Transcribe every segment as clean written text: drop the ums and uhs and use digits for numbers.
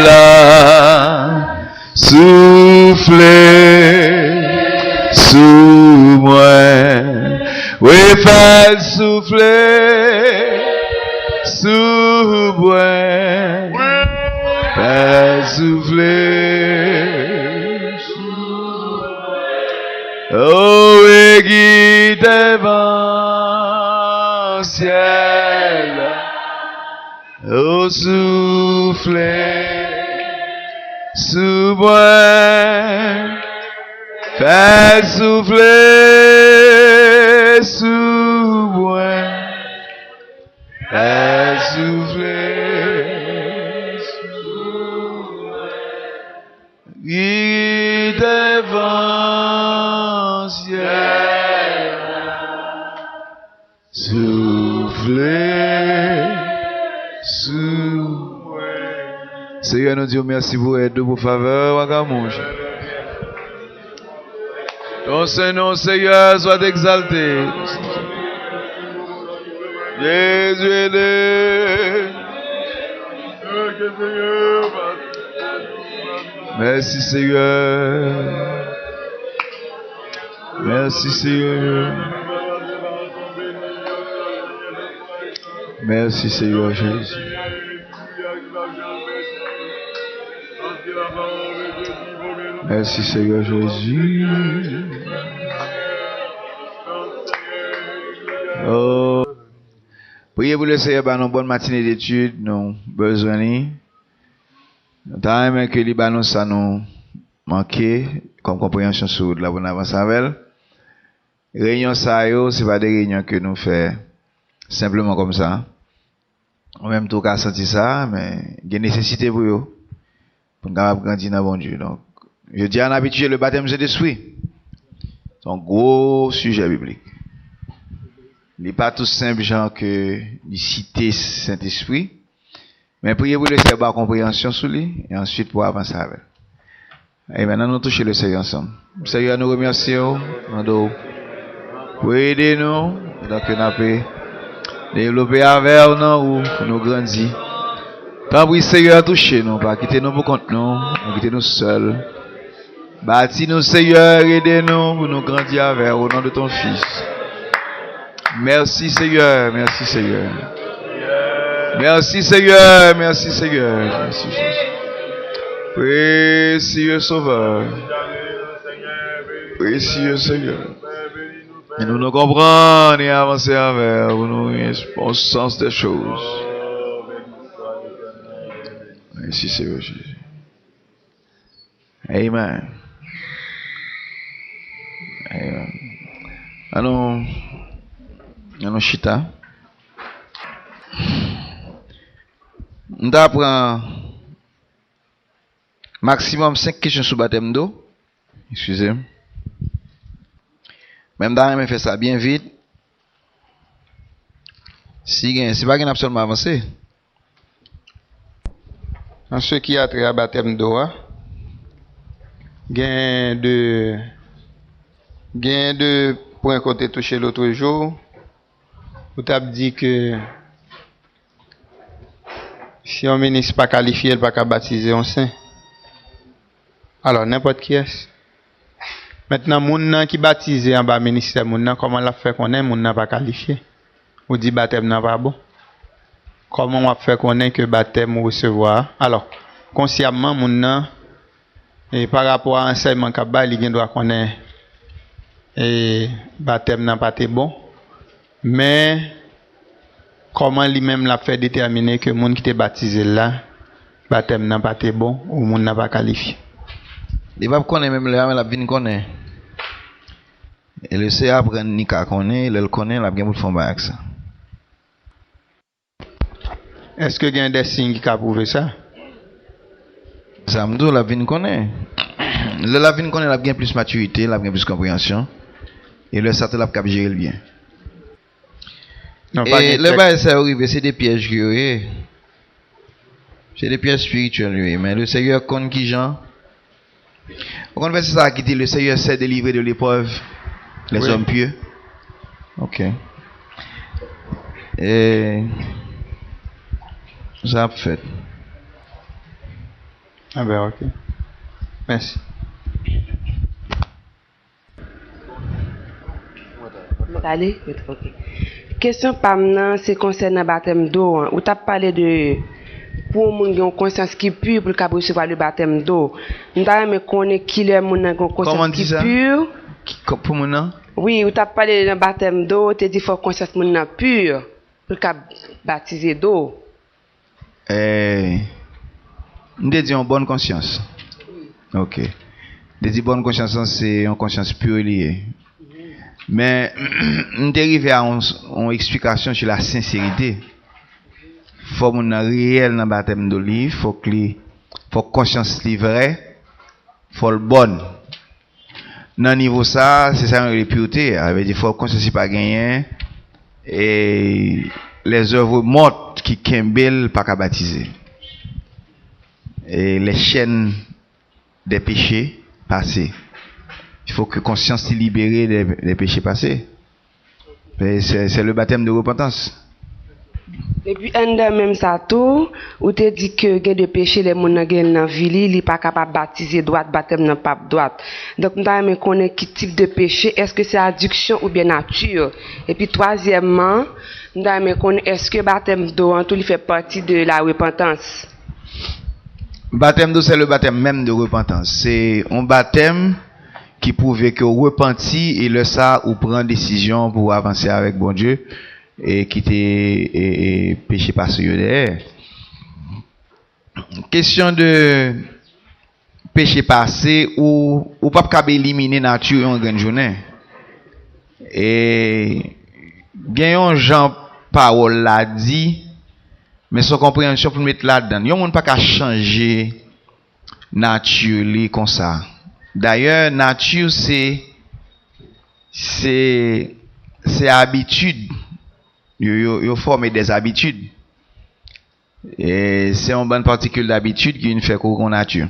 a soufflé sous moi. Oui, fais souffler sous moi. Fais souffler sous moi. Oh, et qui devant ciel. Oh, soufflez sous moi, fais souffler sous moi, fais souffler sous moi, qui devant ciel, soufflez sous. Seigneur, nous disons merci pour être de vos faveurs, Wagamonge. Ton Saint-Nom, Seigneur, soit exalté. Jésus est né. Merci, Seigneur. Merci, Seigneur. Merci, Seigneur Jésus. Merci Seigneur Jésus. Oh. Priez pour le Seigneur par nos bonnes matinées d'études, nous besoin. Nous avons que les ballons ça nous manqué comme compréhension sur la bonne avance avec. Réunion ça c'est pas des réunions que nous faisons simplement comme ça. En même temps qu'à sentir ça, mais il y a nécessité pour eux pour grandir dans bon Dieu. Donc je dis en habitude le baptême de l'esprit. C'est un gros sujet biblique. Il n'est pas tout simple genre que de citer Saint-Esprit, mais priez pour le Seigneur par compréhension sur lui et ensuite pour avancer avec. Et maintenant nous touchons le Seigneur ensemble. Seigneur, nous remercions pour aider nous, donc nous avons développer avec nous pour nous grandir. Tant pis Seigneur, touchez nous, pas quitter nous pour compte nous, quitter nous seuls. Bâtis nous Seigneur, aidez-nous pour nous grandir avec au nom de ton Fils. Merci Seigneur, merci Seigneur. Merci Seigneur, merci Seigneur. Merci Jésus. Précieux Sauveur. Précieux Seigneur. Et nous nous comprenons et avancer avec nous au sens des choses. Merci Seigneur Jésus. Amen. Amen. Allons chita. Nous apprend maximum 5 questions sur baptême d'eau. Excusez-moi. Même dans on fait ça bien vite. Si pas qu'on a absolument avancé. En ce qui a trait à baptême d'eau, gain de points qu'on a touché l'autre jour. Vous avez dit que si un ministre n'est pas qualifié, il ne peut pas baptiser un saint. Alors, n'importe qui est. Maintenant, moun qui baptise en bas ministère, comment la fait qu'on est, moun n'a pas qualifié. Ou dit baptême n'a pas bon. Comment on fait qu'on est que baptême ou recevoir. Alors, consciemment, moun et par rapport à l'enseignement qu'il a, il doit connaître et baptême n'a pas été bon. Mais comment lui-même l'a fait déterminer que moun qui était baptisé là, baptême n'a pas été bon ou moun n'a pas qualifié. Il va connaître même là, la vie connaît. Et le sait apprendre ni qu'à connaît, il connaît, la bien pour faire avec ça. Est-ce que il y a des signes qui prouvent ça? Ça me dit la vie connaît. La vie connaît, la bien plus maturité, la bien plus compréhension. Et le certain la cap gérer bien. Non, et le bail ça arrive, c'est des pièges qui c'est des pièges spirituels, mais le Seigneur connaît qui gens. On va ça qui dit le Seigneur sait délivrer de l'épreuve les hommes pieux. OK. Et ça a fait. Ah ben ok. Merci. Allez, ok. Question pam c'est concernant le baptême d'eau. Ou tu as parlé de pour moun qui ont conscience qui pure pour capable recevoir le baptême d'eau. Nous avons connaît qui les moun qui ont conscience qui pure. Pour moun? Oui, ou tu as parlé de baptême d'eau, tu dit faut conscience moun pure pour capable baptiser d'eau. Nous dit en bonne conscience. OK. Nous dit bonne conscience c'est une conscience pure liée. Mais nous arrivé à une explication sur la sincérité. Faut mon réel dans baptême d'eau, faut conscience li vrai, faut le bon. Dans niveau ça, c'est ça la pureté, avec des faut conscience pas gagner et les œuvres mortes qui kembel pas qu'à baptiser. Et les chaînes des péchés passés. Il faut que conscience soit libérée des péchés passés. C'est le baptême de repentance. Et puis, même ça tout, où tu dit que il y a des péchés, les gens qui sont dans ville, ils ne sont pas capables de baptiser droite, baptême non pas droite. Donc, nous avons connaître quel type de péché, est-ce que c'est addiction ou bien nature. Et puis, troisièmement, nous avons connaître est-ce que baptême d'eau, en tout, il fait partie de la repentance. Baptême d'eau, c'est le baptême même de repentance. C'est un baptême qui prouve que vous repenti et le ça, ou prend décision pour avancer avec bon Dieu et quitter péché passé derrière. Question de péché passé ou pas capable éliminer nature en grande journée. Et bien un Jean parole l'a dit mais son compréhension pour mettre là-dedans. Yon monde pas qu'à changer nature li comme ça. D'ailleurs nature c'est habitude. Yo forme des habitudes. Et c'est une bonne particule d'habitude qui nous fait qu'on nature.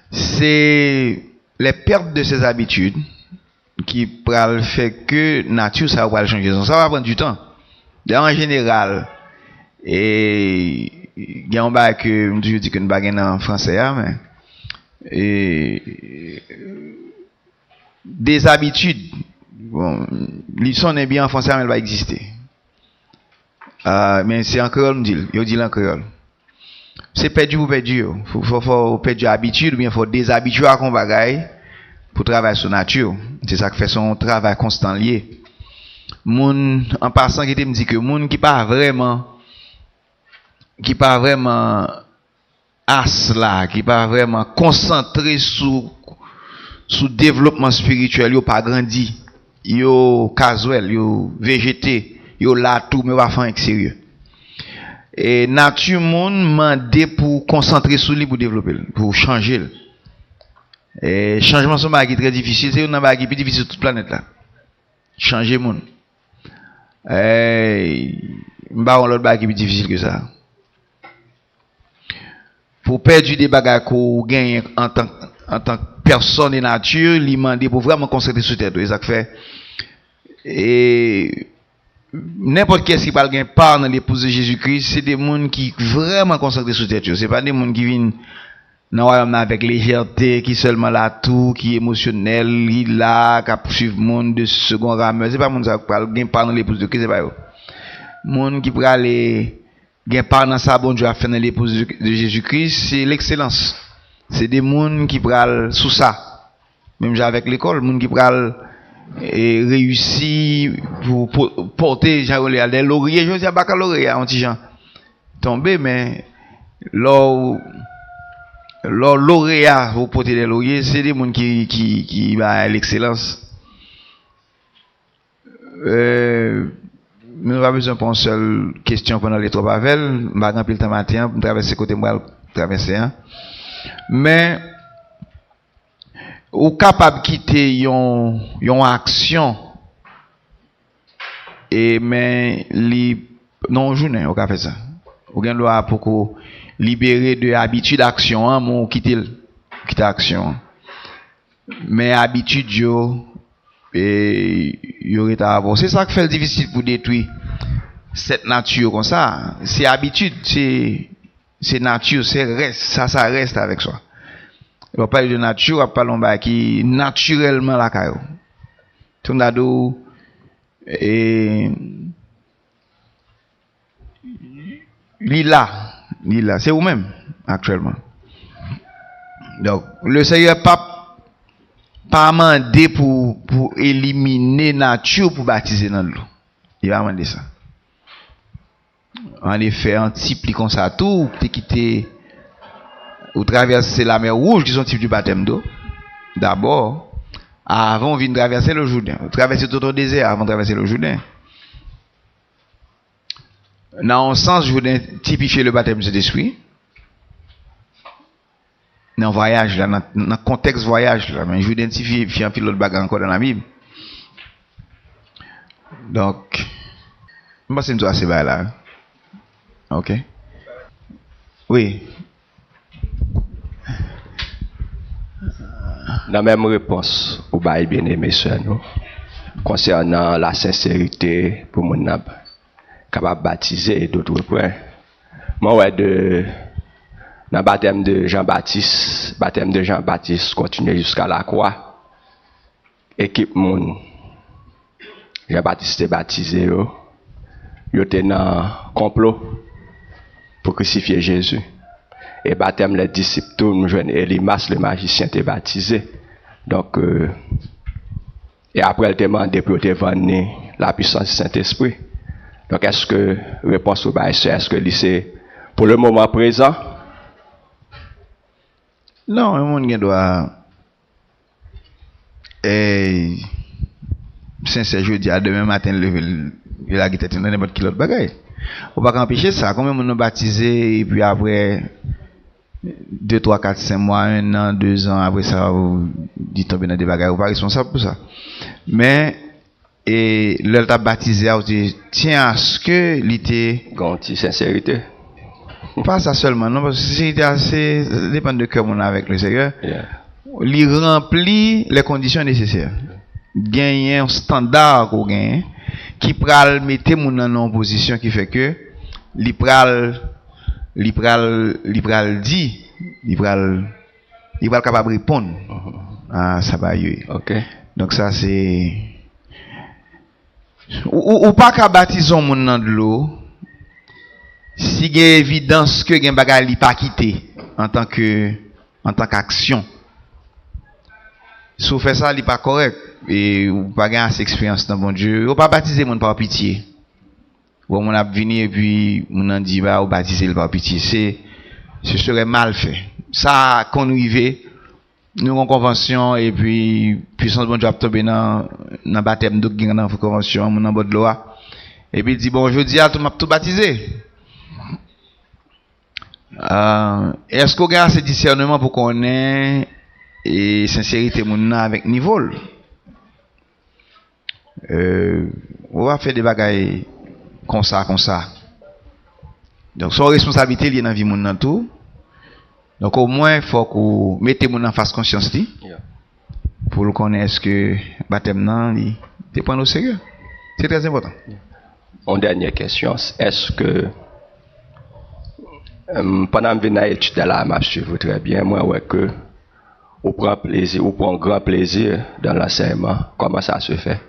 C'est les pertes de ces habitudes qui pral fait que nature ça va changer. Ça va prendre du temps. En général, et il y a un bail que je dis que nous baguette en français mais des habitudes bon l'histoire n'est bien en français mais elle va exister mais c'est en créole me dit yo dit en créole c'est perdu ou perdu faut perdre habitude ou bien faut déshabituer à qu'on bagaille pour travailler sur nature c'est ça qui fait son travail constant lié moun en passant qui me dit que moun qui pas vraiment as là qui pas vraiment concentré sur développement spirituel yo pas grandi yo casuel yo végété yo là tout mais va faire sérieux et nature monde mandé pour concentrer sur lui pour développer pour changer et changement c'est un très difficile c'est un bagage plus difficile sur toute planète là changer monde m'ba on l'autre bagage plus difficile que ça pour perdre des bagages qu'on gagne en tant que personne de nature, lui demander pour vraiment concentrer sur tête. Et ça fait et n'importe qui qui parle gain part dans l'épouse de Jésus-Christ, c'est des gens qui vraiment concentrés sur tête. C'est pas des gens qui viennent dans le royaume avec légèreté, qui seulement là tout, qui est émotionnel, il là, qui suivre monde de second rang. C'est pas monde qui parle gain part dans l'épouse de Christ, c'est pas eux. Monde qui peut aller gain part dans ça bon Dieu a fait dans l'épouse de Jésus-Christ, c'est l'excellence. C'est des gens qui pral sous ça. Même avec l'école, des gens qui pral réussir pour porter des lauriers, je dis à baccalauréat un petit gens tomber mais leur lauréat pour porter des lauriers, c'est des gens qui va l'excellence. Nous n'avons pas besoin pour une seule question pendant les 3 pavelles. Je vais remplir le temps matin pour traverser côté moi, traverser. Mais, ou capable de quitter une action et mais non journée, ou fait ça. Ou bien loi pour libérer de habitude d'action, mon quitter action. Mais habitude yo et y aurait à avoir. C'est ça qui fait difficile pour détruire cette nature comme ça. C'est habitude, c'est c'est nature, c'est reste, ça reste avec soi. On va parler de nature, on va parler de qui naturellement la caillou. Tout le monde et lila, c'est vous-même actuellement. Donc le Seigneur pas mandé pour éliminer nature pour baptiser dans l'eau. Il va demander ça. En effet, un type comme ça tout, qui quitter ou traverser la mer Rouge, qui sont type du baptême d'eau. D'abord, avant on vient traverser le Jourdain, traverser tout le désert avant de traverser le Jourdain. Dans un sens, Jourdain typifie le baptême de l'esprit. Dans le voyage, là, dans le contexte voyage, là, mais Jourdain typifie un peu l'autre bagarre encore dans la Bible. Donc, je pense que c'est assez bas là. Ok. Oui. La même réponse au bail bien aimé sœur nous concernant la sincérité pour mon nab capable baptiser et d'autres points. Moi ouais de dans baptême de Jean-Baptiste continue jusqu'à la croix. Équipe mon Jean-Baptiste est baptisé yo était dans complot pour crucifier Jésus. Et baptême les disciples tout nous joignent Elimas le magicien était baptisé. Donc et après elle demandé pour te vendre la puissance du Saint-Esprit. Donc est-ce que réponse au bail est-ce que c'est pour le moment présent? Non, le monde doit sincère je dis à demain matin lever la guitare dans n'importe quel autre bagaille. On va pas empêcher ça. Combien de nous baptisé et puis après 2, 3, 4, 5 mois, 1 an, 2 ans, après ça, vous dites tomber dans des bagages, vous pas responsable pour ça. Mais, et l'heure t'a baptisé, vous dit, tiens, à ce que l'ité. Ganti, sincérité. Pas ça seulement, non, parce que sincérité, assez, ça dépend de cœur on a avec le Seigneur. Yeah. Il remplit les conditions nécessaires. Gagner un standard qu'on gagne, qui pral mettre mon en position qui fait que, il pral capable de répondre à ça va y. OK. Donc ça c'est ou pas qu'à baptiser mon dans de l'eau si il y a évidence que gen bagay li pas quitté en tant qu'action. Si vous faites ça, il n'est pas correct et ou pas gain assez expérience dans bon Dieu, ou pas baptiser mon par pitié. Ou on a venu et puis on a dit bah ou baptiser le par pitié, ce serait mal fait. Ça qu'on arrive nous en convention et puis puissance bon Dieu a tombé dans baptême donc dans convention mon en bord de loi et puis il dit bon je dis à tout baptiser. Est-ce qu'on a ce discernement pour qu'on ait et sincérité mon avec niveau? On va faire des bagailles comme ça. Donc son responsabilité liée dans la vie mon dans tout. Donc au moins il faut qu'on mette mon en face conscience pour le connaître que baptême nan il dépend au sérieux. C'est très important. Une dernière question, est-ce que pendant que vous étude là, m'a suivi très bien, moi ouais que on prend plaisir, on prend grand plaisir dans l'enseignement. Comment ça se fait?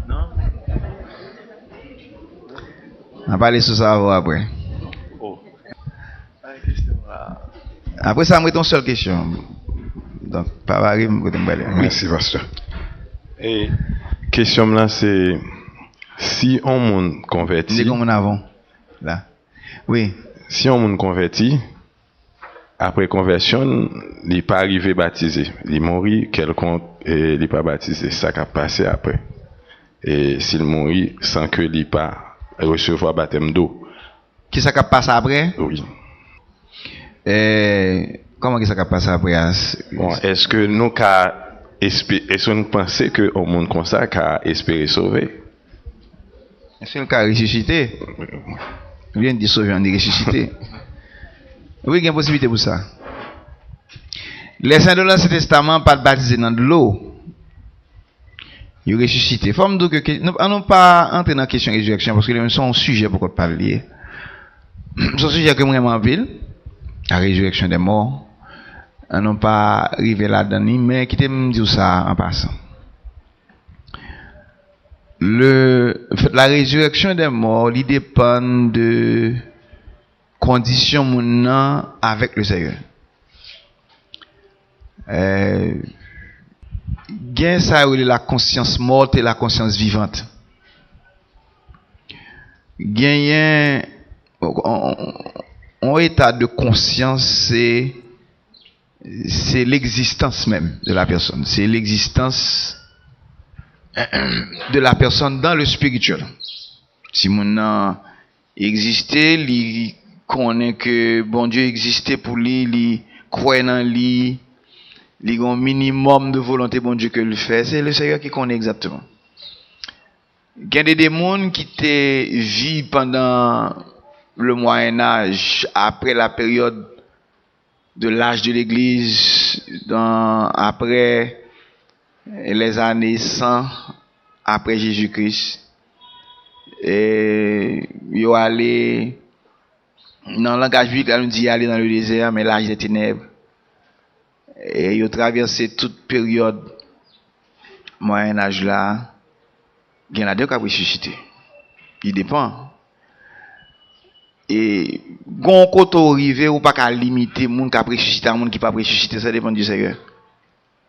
Non. On va parler sur ça après. Oh. Après ça, moi ton seule question. Donc pas varier me côté m'baler. Merci pasteur. Et question là c'est si on monde converti. C'est comme on avant là. Oui. Si on monde converti après conversion, il n'est pas arrivé baptisé. Il mourit quelconque et il n'est pas baptisé. Ça qui a passé après. Et s'il mourit sans que il n'ait pas recevoir baptême d'eau. Qui ça qui a passé après? Oui. Comment ça qui a passé après? Bon, est-ce que nous est-ce que nous pensons que au monde comme ça qu'a espéré sauver? Est-ce que le cas ressuscité? Vient de sauver, on dit ressuscité. Oui, il y a une possibilité pour ça. Les saints de l'Ancien Testament pas baptisés dans de l'eau. Il ressuscité. Faut me dire que nous n'allons pas entrer dans la question de résurrection parce que c'est un sujet pour qu'on parle. C'est un sujet que vraiment en ville, la résurrection des morts. Nous n'allons pas arriver là-dedans, mais qui me dire ça en passant. La résurrection des morts, il dépend de conditions mon avec le Seigneur. Gain ça la conscience morte et la conscience vivante. Gain un état de conscience, c'est l'existence même de la personne. C'est l'existence de la personne dans le spirituel. Si mon a existé, il connaît que bon Dieu existait pour lui, il croit en lui, il a un minimum de volonté bon Dieu que le fait, c'est le Seigneur qui connaît exactement. Il y a des démons qui te vivent pendant le Moyen Âge, après la période de l'âge de l'Église, après les années 100 après Jésus-Christ, et ils allé dans le langage biblique, on dit aller dans le désert, mais l'âge des ténèbres, et ils ont traversé toute période Moyen Âge là. Il y en a deux qui ont ressuscité. Il dépend. Et quand on arrive ou pas qu'à limiter le monde qui a ressuscité à monde qui pas ressuscité, ça dépend du Seigneur.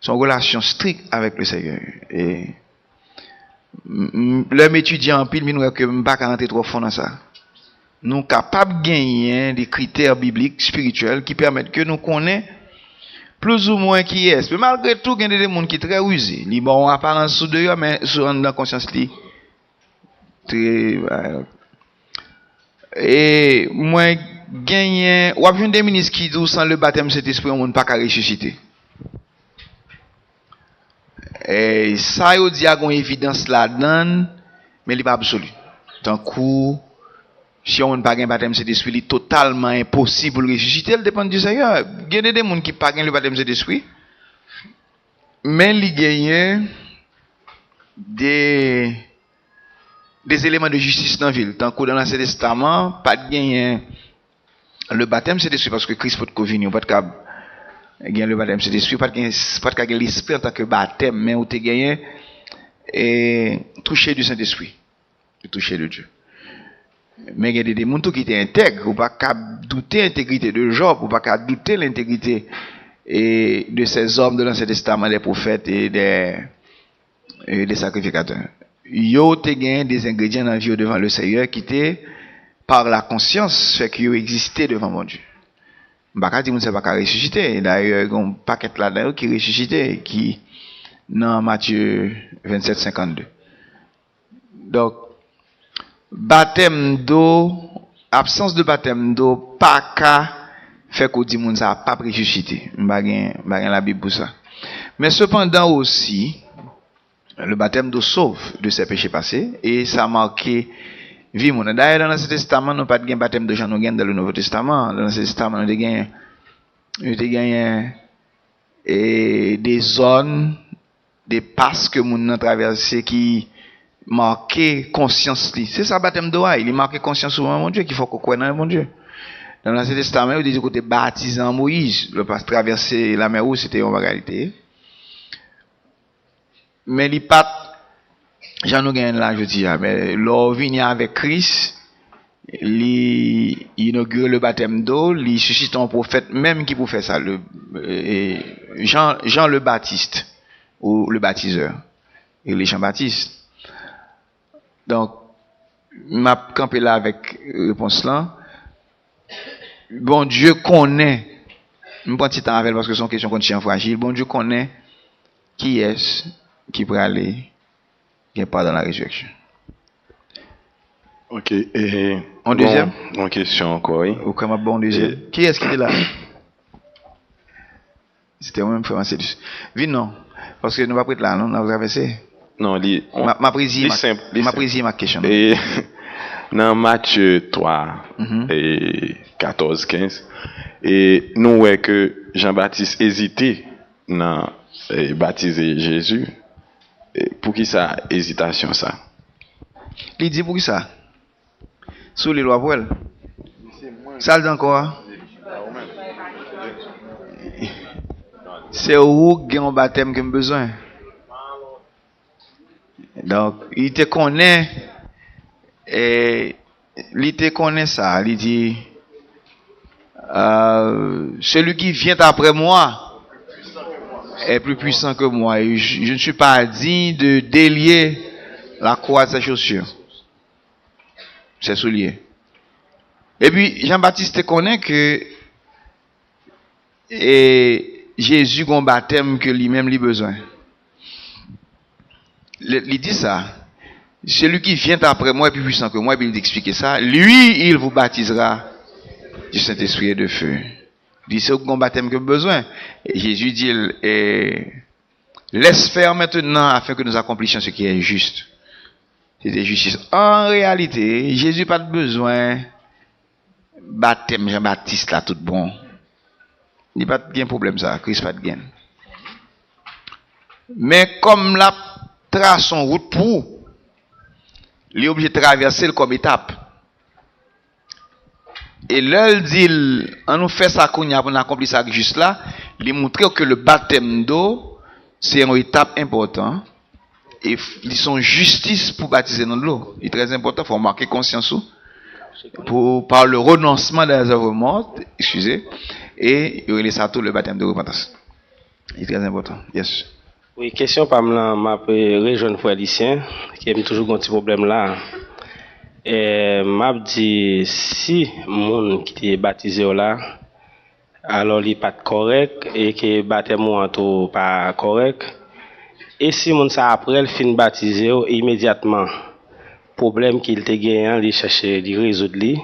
Son relation stricte avec le Seigneur. Et l'homme étudiant en pile, mais nous ne pouvons pas rentrer trop fond dans ça. Nous sommes capables de gagner des critères bibliques, spirituels, qui permettent que nous connaissions plus ou moins qui est. Mais malgré tout, il y a des gens qui sont très rusés. Ils ont une apparence sous dehors, mais dans la conscience. Et moi, gagné, ou avez des ministres qui disent sans le baptême de cet esprit, on ne peut pas ressusciter. Et ça, il y a une évidence là-dedans, mais il n'est pas absolu. Tant que si on n'a pas un baptême de cet esprit, il est totalement impossible de ressusciter, il dépend du Seigneur. Il y a des gens qui n'ont pas le baptême de cet esprit, mais il gagne des éléments de justice dans la ville. Tant que dans l'Ancien Testament, pas de gagner le baptême de cet esprit, parce que Christ peut venir, pas de gagner le baptême de cet esprit, pas de gagner l'esprit en tant que baptême, mais où tu gagnes et toucher du Saint-Esprit, toucher de Dieu. Mais il y a des démons qui étaient intègres, ou pas qu'à douter l'intégrité de Job, ou pas qu'à douter l'intégrité de ces hommes de l'Ancien Testament, des prophètes et des sacrificateurs. Yo te gagne des ingrédients dans la vie devant le Seigneur qui étaient par la conscience fait qu'ils existaient devant mon Dieu. M'baka dit c'est pas qu'à ressusciter. D'ailleurs, il y a un paquet là-dedans qui ressuscité qui dans Matthieu 27:52. Donc baptême d'eau, absence de baptême d'eau, pas qu'à fait qu'on dit moun ça pas ressuscité. M'baka la Bible pour ça. Mais cependant aussi le baptême d'eau sauve de ses péchés passés et ça a marqué vie mon. D'ailleurs dans l'Ancien Testament nous pas de baptême de Jean, nous gagne dans le Nouveau Testament. Dans l'Ancien Testament nous gagne des zones, des passes que moun a traversé qui marqué conscience. C'est ça baptême d'eau, il marqué conscience sur mon Dieu qu'il faut qu'on croie dans mon Dieu. Dans l'Ancien Testament il dit que tu es baptisé en Moïse, le pas traverser la mer Rouge c'était une réalité. Mais il pas j'en nous gagne là je dis mais l'or vient avec Christ, il inaugure le baptême d'eau, il suscite un prophète même qui pour faire ça Jean le Baptiste ou le baptiseur et les Jean-Baptiste. Donc m'a campé là avec réponse là. Bon Dieu connaît, je prends un petit temps avec parce que c'est une question qu'on tient fragile. Bon Dieu connaît qui est qui pourrait aller qui n'est pas dans la résurrection. Ok. Et en deuxième? Une question encore, oui. Ou comme un bon deuxième. Qui est-ce qui est là? C'était moi-même frère Marcellus. Vite non. Parce que nous ne pouvons pas être là, non? On a traversé. Non, ma prise ma question. Et dans Matthieu 3, et 14-15, et nous voyons que Jean-Baptiste hésitait dans baptiser Jésus. pour qui ça hésitation ça? Il dit pour qui ça? Sous les lois pour elle. Ça le dit encore. C'est où qui a un baptême que j'ai besoin. Donc, il te connaît. Et il te connaît ça. Il dit celui qui vient après moi est plus puissant que moi. Et je ne suis pas digne de délier la croix de ses chaussures. Ses souliers. Et puis, Jean-Baptiste connaît que Jésus a un baptême que lui-même a besoin. Il dit ça. Celui qui vient après moi est plus puissant que moi, et puis il explique ça. Lui, il vous baptisera du Saint-Esprit et de feu. Il dit, c'est un baptême que vous avez besoin. Et Jésus dit, laisse faire maintenant afin que nous accomplissions ce qui est juste. C'est justice. En réalité, Jésus n'a pas de besoin baptême Jean-Baptiste là tout bon. Il n'y a pas de problème ça, Christ pas de gain. Mais comme la trace son route pour, il est obligé de traverser comme étape. Et là, il dit, on nous fait ça pour nous accomplir ça juste là, il montre que le baptême d'eau, c'est une étape importante. Et ils sont justice pour baptiser dans l'eau. Il est très important, il faut marquer conscience par le renoncement des œuvres mortes, excusez, et il y a tout le baptême de repentance. Il est très important. Yes. Oui, question par ma jeune frère lycéen, qui a toujours un petit problème là. Et m'a dit, si monde qui est baptisé là, alors il n'est pas correct, et que le baptême n'est pas correct, et si mon ça après il fin baptisé immédiatement problème qu'il te gagné il chercher de résoudre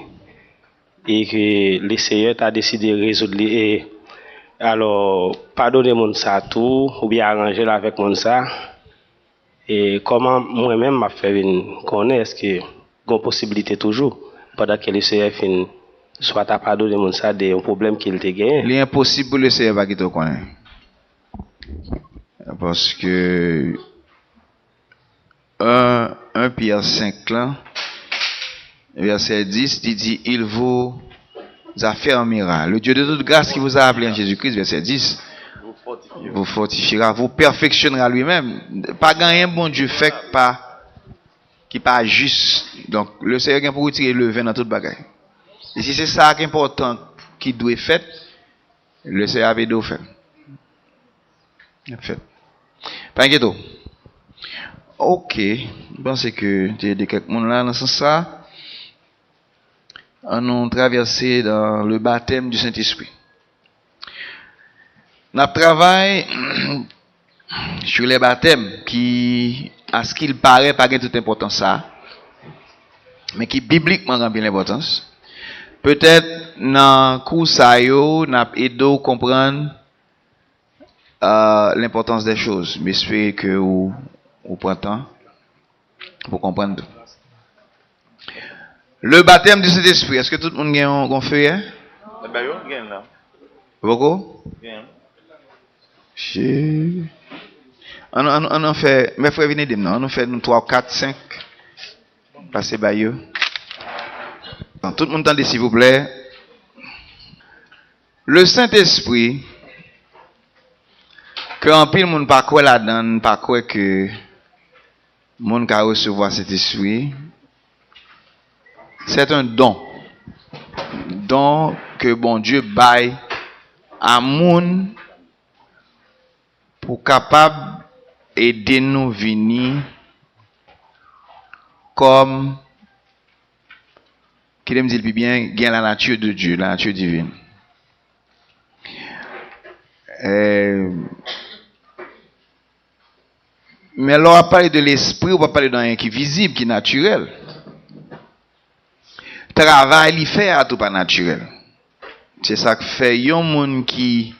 et que le Seigneur a décidé de résoudre et alors pardonner mon ça tout ou bien arranger avec mon ça et comment moi-même m'a fait connaître est-ce que une possibilité toujours pendant que le Seigneur fin soit à pardonner mon ça des problèmes qu'il te gagné. Il est impossible pour le Seigneur pas qu'il te connaisse. Parce que 1 Pierre 5 là, verset 10, il dit, il vous affermira. Le Dieu de toute grâce qui vous a appelé en Jésus-Christ, verset 10, vous fortifiera, vous perfectionnera lui-même. Pas gagner bon Dieu fait qui pas juste. Donc, le Seigneur vient pour retirer le vin dans toute bagaille. Et si c'est ça qui est important, qui doit être fait, le Seigneur avait dû faire. Fait. Pas inquiète. Ok. Je pense que il y a quelques monde là dans ce sens ça. On a traversé dans le baptême du Saint-Esprit. On travaille sur les baptêmes qui, à ce qu'il paraît, pas toute importance ça, mais qui bibliquement ont bien l'importance. Peut-être dans le cours ça yo, n'a aidé à comprendre l'importance des choses. Mais j'espère que vous prenez temps pour comprendre. Le baptême du Saint-Esprit, est-ce que tout le monde a un feuillet? Beaucoup? On fait, mes frères venez de nous, on fait 3, 4, 5. Passez par eux. Tout le monde entendez s'il vous plaît. Le Saint-Esprit, que en pile monde pas quoi là-dedans, pas quoi que monde va recevoir cet esprit. C'est un don. Don que bon Dieu baille à monde pour capable aider nous venir comme qu'il me dit le bien, gain la nature de Dieu, la nature divine. Mais là, on va parler de l'esprit, on va parler d'un rien qui est visible, qui est naturel. Travail, il fait à tout pas naturel. C'est ça que fait un monde qui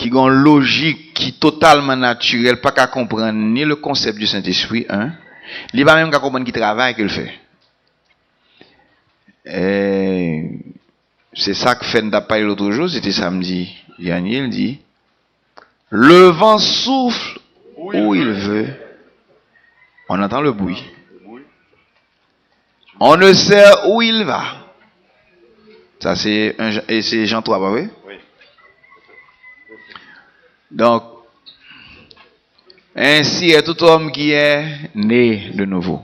a une logique qui est totalement naturelle, pas qu'à comprendre ni le concept du Saint-Esprit, hein. Il va même qu'à comprendre qui travaille qu'il fait. C'est ça que fait n'a parlé l'autre jour, c'était samedi. Yanniel dit, le vent souffle où il veut, on entend le bruit. On ne sait où il va. Ça, c'est Jean 3, oui? Oui. Donc, ainsi est tout homme qui est né de nouveau.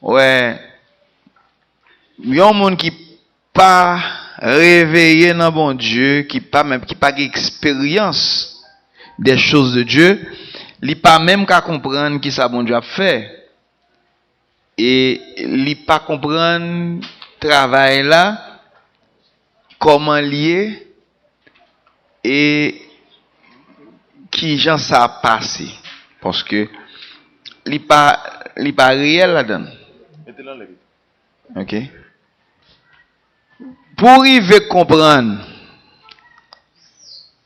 Ouais. Il y a un monde qui pas réveillé dans bon Dieu, qui pas expérience des choses de Dieu, il pas même qu'à comprendre qui ça bon Dieu a fait. Et il pas comprendre travail là comment lié et qui gens ça a passé parce que il pas réel là-dedans. OK. Pour arriver comprendre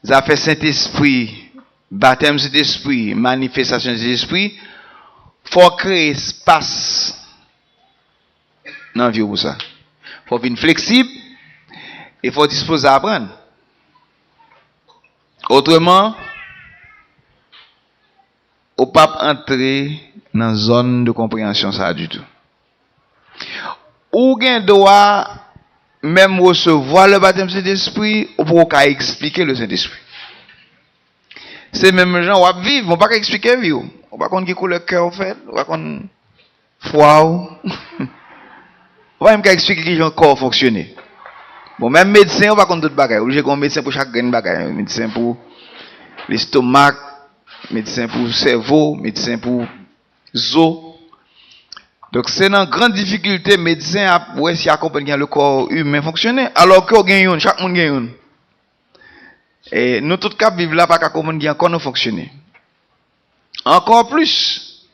ça fait Saint-Esprit, baptême Saint-Esprit, manifestation de Saint-Esprit, faut créer espace dans la vie pour ça. Faut être flexible et faut disposer à apprendre. Autrement, on ne peut pas entrer dans la zone de compréhension ça du tout. Ou bien doit même recevoir le baptême de Saint-Esprit ou pour qu'on expliquer le Saint-Esprit. C'est même gens qui vivent, on ne peut pas expliquer vie. On ne peut pas qu'on qui le cœur fait, on ne peut pas qu'on foi. On ne peut même expliquer qui le corps fonctionne. Bon, même médecin, on ne peut pas qu'on d'autres bagages. J'ai un médecin pour chaque graine bagaille, médecin pour l'estomac, médecin pour le cerveau, médecin pour os. Donc c'est une grande difficulté médecin à ouais, si accompagner le corps humain fonctionner alors que gagne chaque monde gagne. Et nous tous cap vivre là pas qu'à comprendre encore nous fonctionner. Encore plus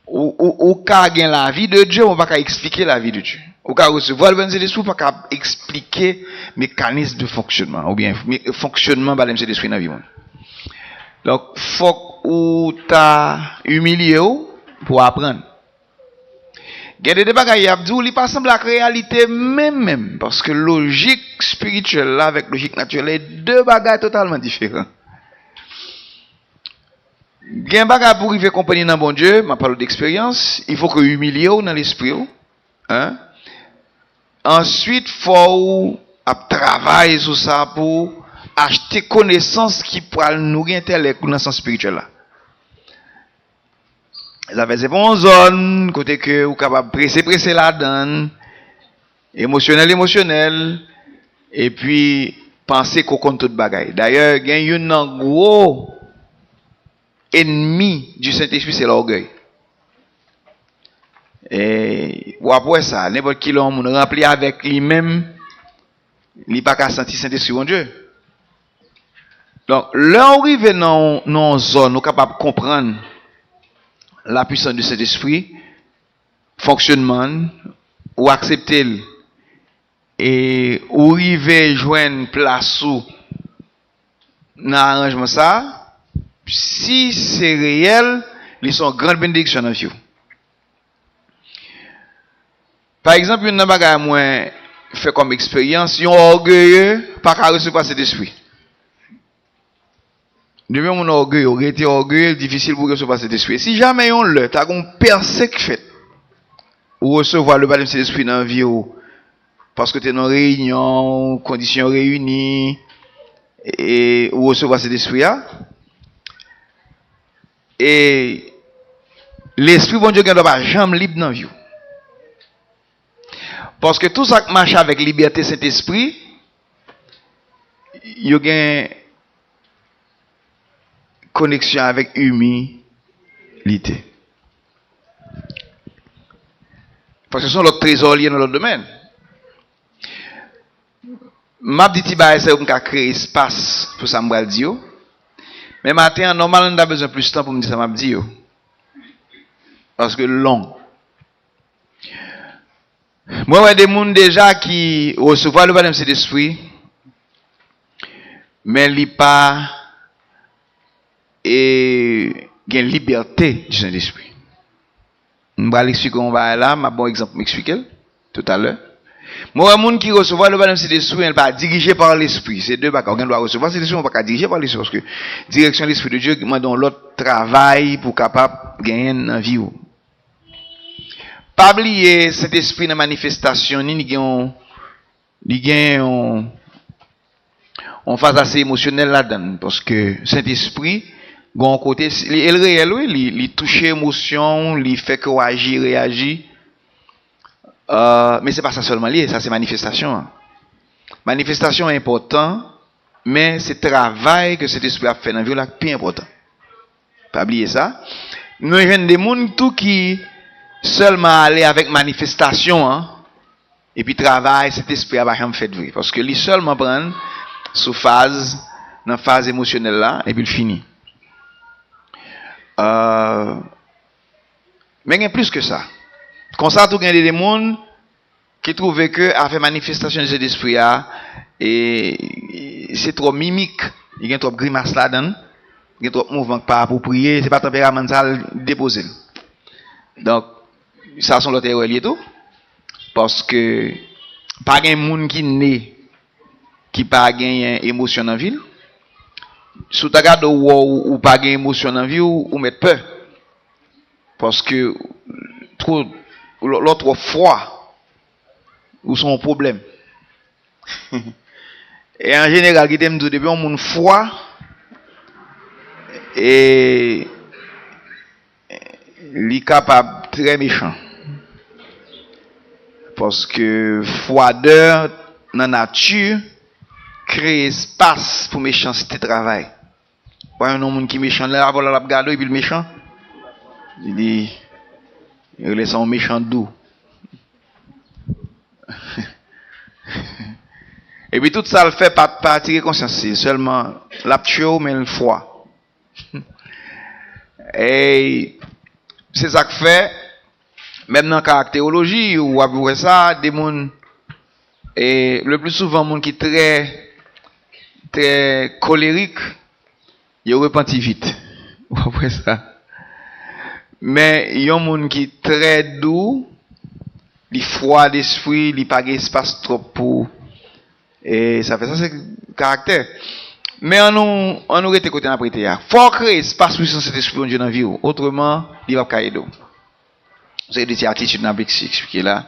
ou ka gagne la vie de Dieu, on va pas expliquer la vie de Dieu. Ou ka recevoir le baptême de l'esprit pas qu'à expliquer mécanisme de fonctionnement ou bien fonctionnement baptême de l'esprit dans la vie. Donc faut ou ta humilié pour apprendre. Il y a des bagages qui ne pas semble la réalité même parce que logique spirituelle là avec logique naturelle c'est deux bagages totalement différents. Il y a un bagage pour arriver à comprendre dans bon Dieu, je parle d'expérience, il faut que humilier dans l'esprit. Hein? Ensuite, il faut travailler sur ça pour acheter connaissance qui pourra nourrir l'intellect dans le sens spirituel là. Ça fait c'est bon zone côté que vous capable presser là-dedans émotionnel et puis penser qu'on compte toute bagaille. D'ailleurs, il y a un gros ennemi du Saint-Esprit, c'est l'orgueil. Et ou après ça, n'importe qui l'homme rempli avec lui-même, il n'a pas qu'à sentir Saint-Esprit mon Dieu. Donc, là on arrive dans une zone où capable de comprendre la puissance de cet esprit, fonctionnement, ou accepter et ou arriver joindre place ou dans l'arrangement ça, si c'est réel, ils sont grande bénédiction dans vous. Par exemple, une bagage moi fait comme expérience, un orgueilleux pas qu'à recevoir cet esprit. De même, mon orgueil, on été orgueilleux, difficile pour recevoir cet esprit. Si jamais on l'a, tu as un percé qui fait, ou recevoir le baptême de cet esprit dans la vie, parce que tu es dans une réunion, conditions réunies, et ou recevoir cet esprit-là, et l'esprit, bon Dieu, ne doit pas jamais libre dans la vie. Parce que tout ça qui marche avec liberté, cet esprit, il y a connexion avec humilité. Parce que ce sont leurs trésors liés dans leur domaine. M'a dit c'est qu'on a créé espace pour ça me dire. Mais maintenant normal on a besoin de plus de temps pour me dire ça m'a dit. Parce que long. Moi ouais des gens déjà qui recevoir le baptême de l'esprit mais il pas et gain liberté du Saint-Esprit. On va l'expliquer on va là, m'a bon exemple m'expliquer tout à l'heure. Moi, un monde qui reçoit le baptême Saint-Esprit, il pas dirigé par l'Esprit. C'est deux bagages. On doit recevoir Saint-Esprit, on pas dirigé par l'Esprit. Parce que direction de l'Esprit de Dieu, moi, dans l'autre travail pour capable gagner dans la vie. Pas oublier cet esprit de manifestation, ni on phase assez émotionnelle là-dedans. Parce que Saint-Esprit, un côté, il réel, il touche émotion, il fait que réagir. Mais c'est pas ça seulement lié, ça c'est manifestation. Manifestation est important, mais c'est travail que cet esprit a fait dans la vie là plus important. Pas oublier ça. Nous avons des gens tout qui seulement aller avec manifestation, et puis travail, cet esprit a pas jamais fait vrai, parce que lui seulement prend sous phase, dans phase émotionnelle là, et puis il finit. Mais il y a plus que ça. Comme ça, tout il y a des gens qui trouvent que à faire manifestation de cet esprit et c'est trop mimique, il y a trop grimace là-dedans, il y a trop mouvement pas pour prier, c'est pas tempéramental déposer. Donc ça sont l'autre erreur tout, parce que pas un monde qui naît qui pas gagne émotion dans ville. Sous ta garde ou pas gagne émotion dans vie ou mettre peur, parce que trop l'autre froid ou son problème. Et en général, qui t'aime tout depuis on monde froid et li capable très méchant, parce que froideur dans la nature crée espace pour méchanceté de travail. Voyez un homme qui est méchant là, avant la regarder et puis le méchant il dit il laisse un méchant doux. Et puis tout ça le fait pas attirer conscience, seulement l'aptio mais le froid. Et c'est ça que fait même dans la caractérologie ou après ça des gens et le plus souvent monde qui très colérique, il repentit vite. Après ça. Mais il y a un monde qui est très doux, il froid d'esprit, il pas espace trop pour et ça fait ça c'est caractère. Mais on nous rete côté après il faut créer espace pour cet esprit de Dieu dans la vie, autrement il va cailler d'eau. C'est des attitudes n'a pas expliquer là.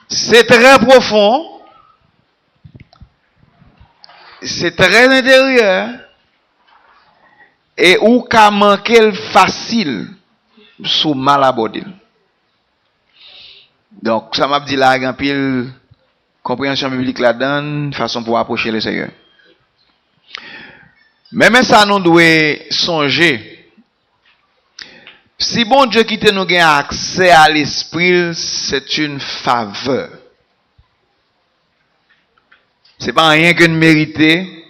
C'est très profond. C'est très intérieur. Et où qu'a manqué facile sous mal abordé. Donc ça m'a dit là, il y a une pile compréhension biblique là-dedans, façon pour approcher le Seigneur. Même ça nous doit songer. Si bon Dieu qui nous gagne accès à l'esprit, c'est une faveur. C'est pas rien que de mériter.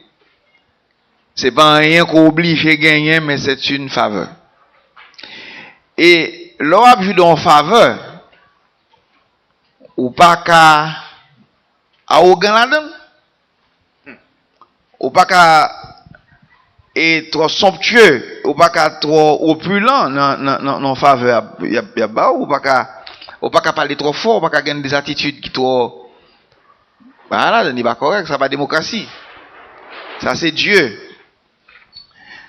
C'est pas rien qu'on oblige de gagner, mais c'est une faveur. Et l'on joue dans faveur, ou pas qu'à arrogant là-dedans, ou pas qu'à être trop somptueux, ou pas qu'à trop opulent dans faveur, il y a pas, ou pas qu'à parler trop fort, ou pas qu'à gagner des attitudes qui trop, voilà, n'est pas correct, ça pas démocratie. Ça c'est Dieu.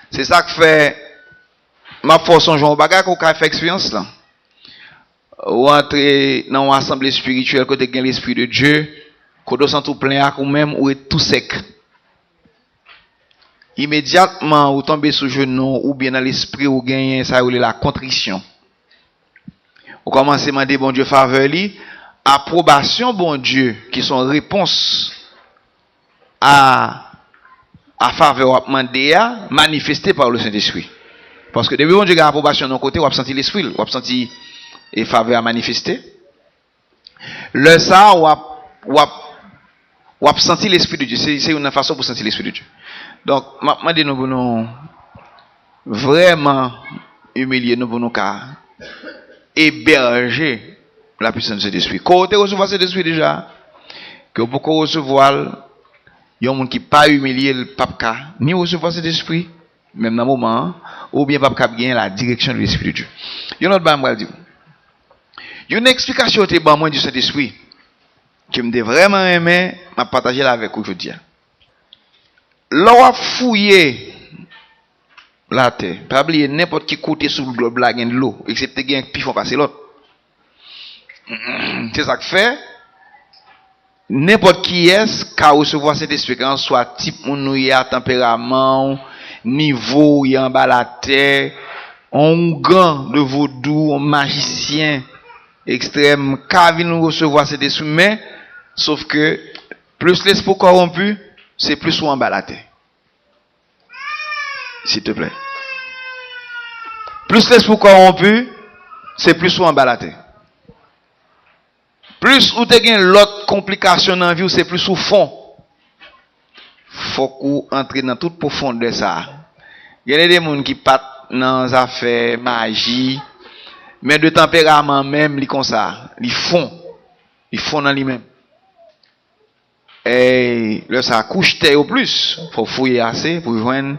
C'est ça que fait ma force en jouant au bagage qu'on a fait expérience là. Ou entrer dans une assemblée spirituelle côté gagne l'esprit de Dieu, qu'on doit sentir plein ou même ou est tout sec. Immédiatement ou tomber sous genou ou bien dans l'esprit ou gagner ça ou la contrition. Ou commencer à demander bon Dieu faveur li, approbation bon Dieu qui sont réponse à faveur manifesté par le Saint-Esprit. Parce que depuis bon Dieu a approbation de notre côté, on a senti l'esprit, on a senti et faveur à manifester. Le ça, on a senti l'esprit de Dieu. C'est une façon pour sentir l'esprit de Dieu. Donc, maintenant, nous voulons vraiment humilier, nous voulons héberger la puissance de l'esprit. Quand vous recevez cet esprit déjà, que vous pouvez recevoir, il y a un monde qui pas humilié le pape ni recevoir cet esprit, même dans le moment, ou bien pape gagner la direction de l'esprit de Dieu. Il y a un autre bas, moi, dit. Une explication était bon moi du Saint-Esprit que me vraiment aimé, m'a partagé là avec vous aujourd'hui. L'on fouillé la terre, pas oublier n'importe qui côté sur le globe là gagne de l'eau, excepté gagne puis font passer l'autre. C'est ça que fait n'importe qui est qu'à recevoir cette expérience, soit type mon tempérament, niveau y en bas la terre, un grand de vaudou, un magicien extrême, qu'à venir recevoir cette esprit, mais sauf que plus l'esprit corrompu, c'est plus en bas la terre. S'il te plaît. Plus l'esprit corrompu, c'est plus en bas la terre. Plus ou te gen l'autre complication dans la vie, c'est plus au fond. Faut qu'on entre dans toute profondeur ça. Il y a des gens qui partent dans les affaires magie, mais de tempérament même, ils comme ça, ils font dans lui-même. Et là ça couche terre au plus, faut fouiller assez pour joindre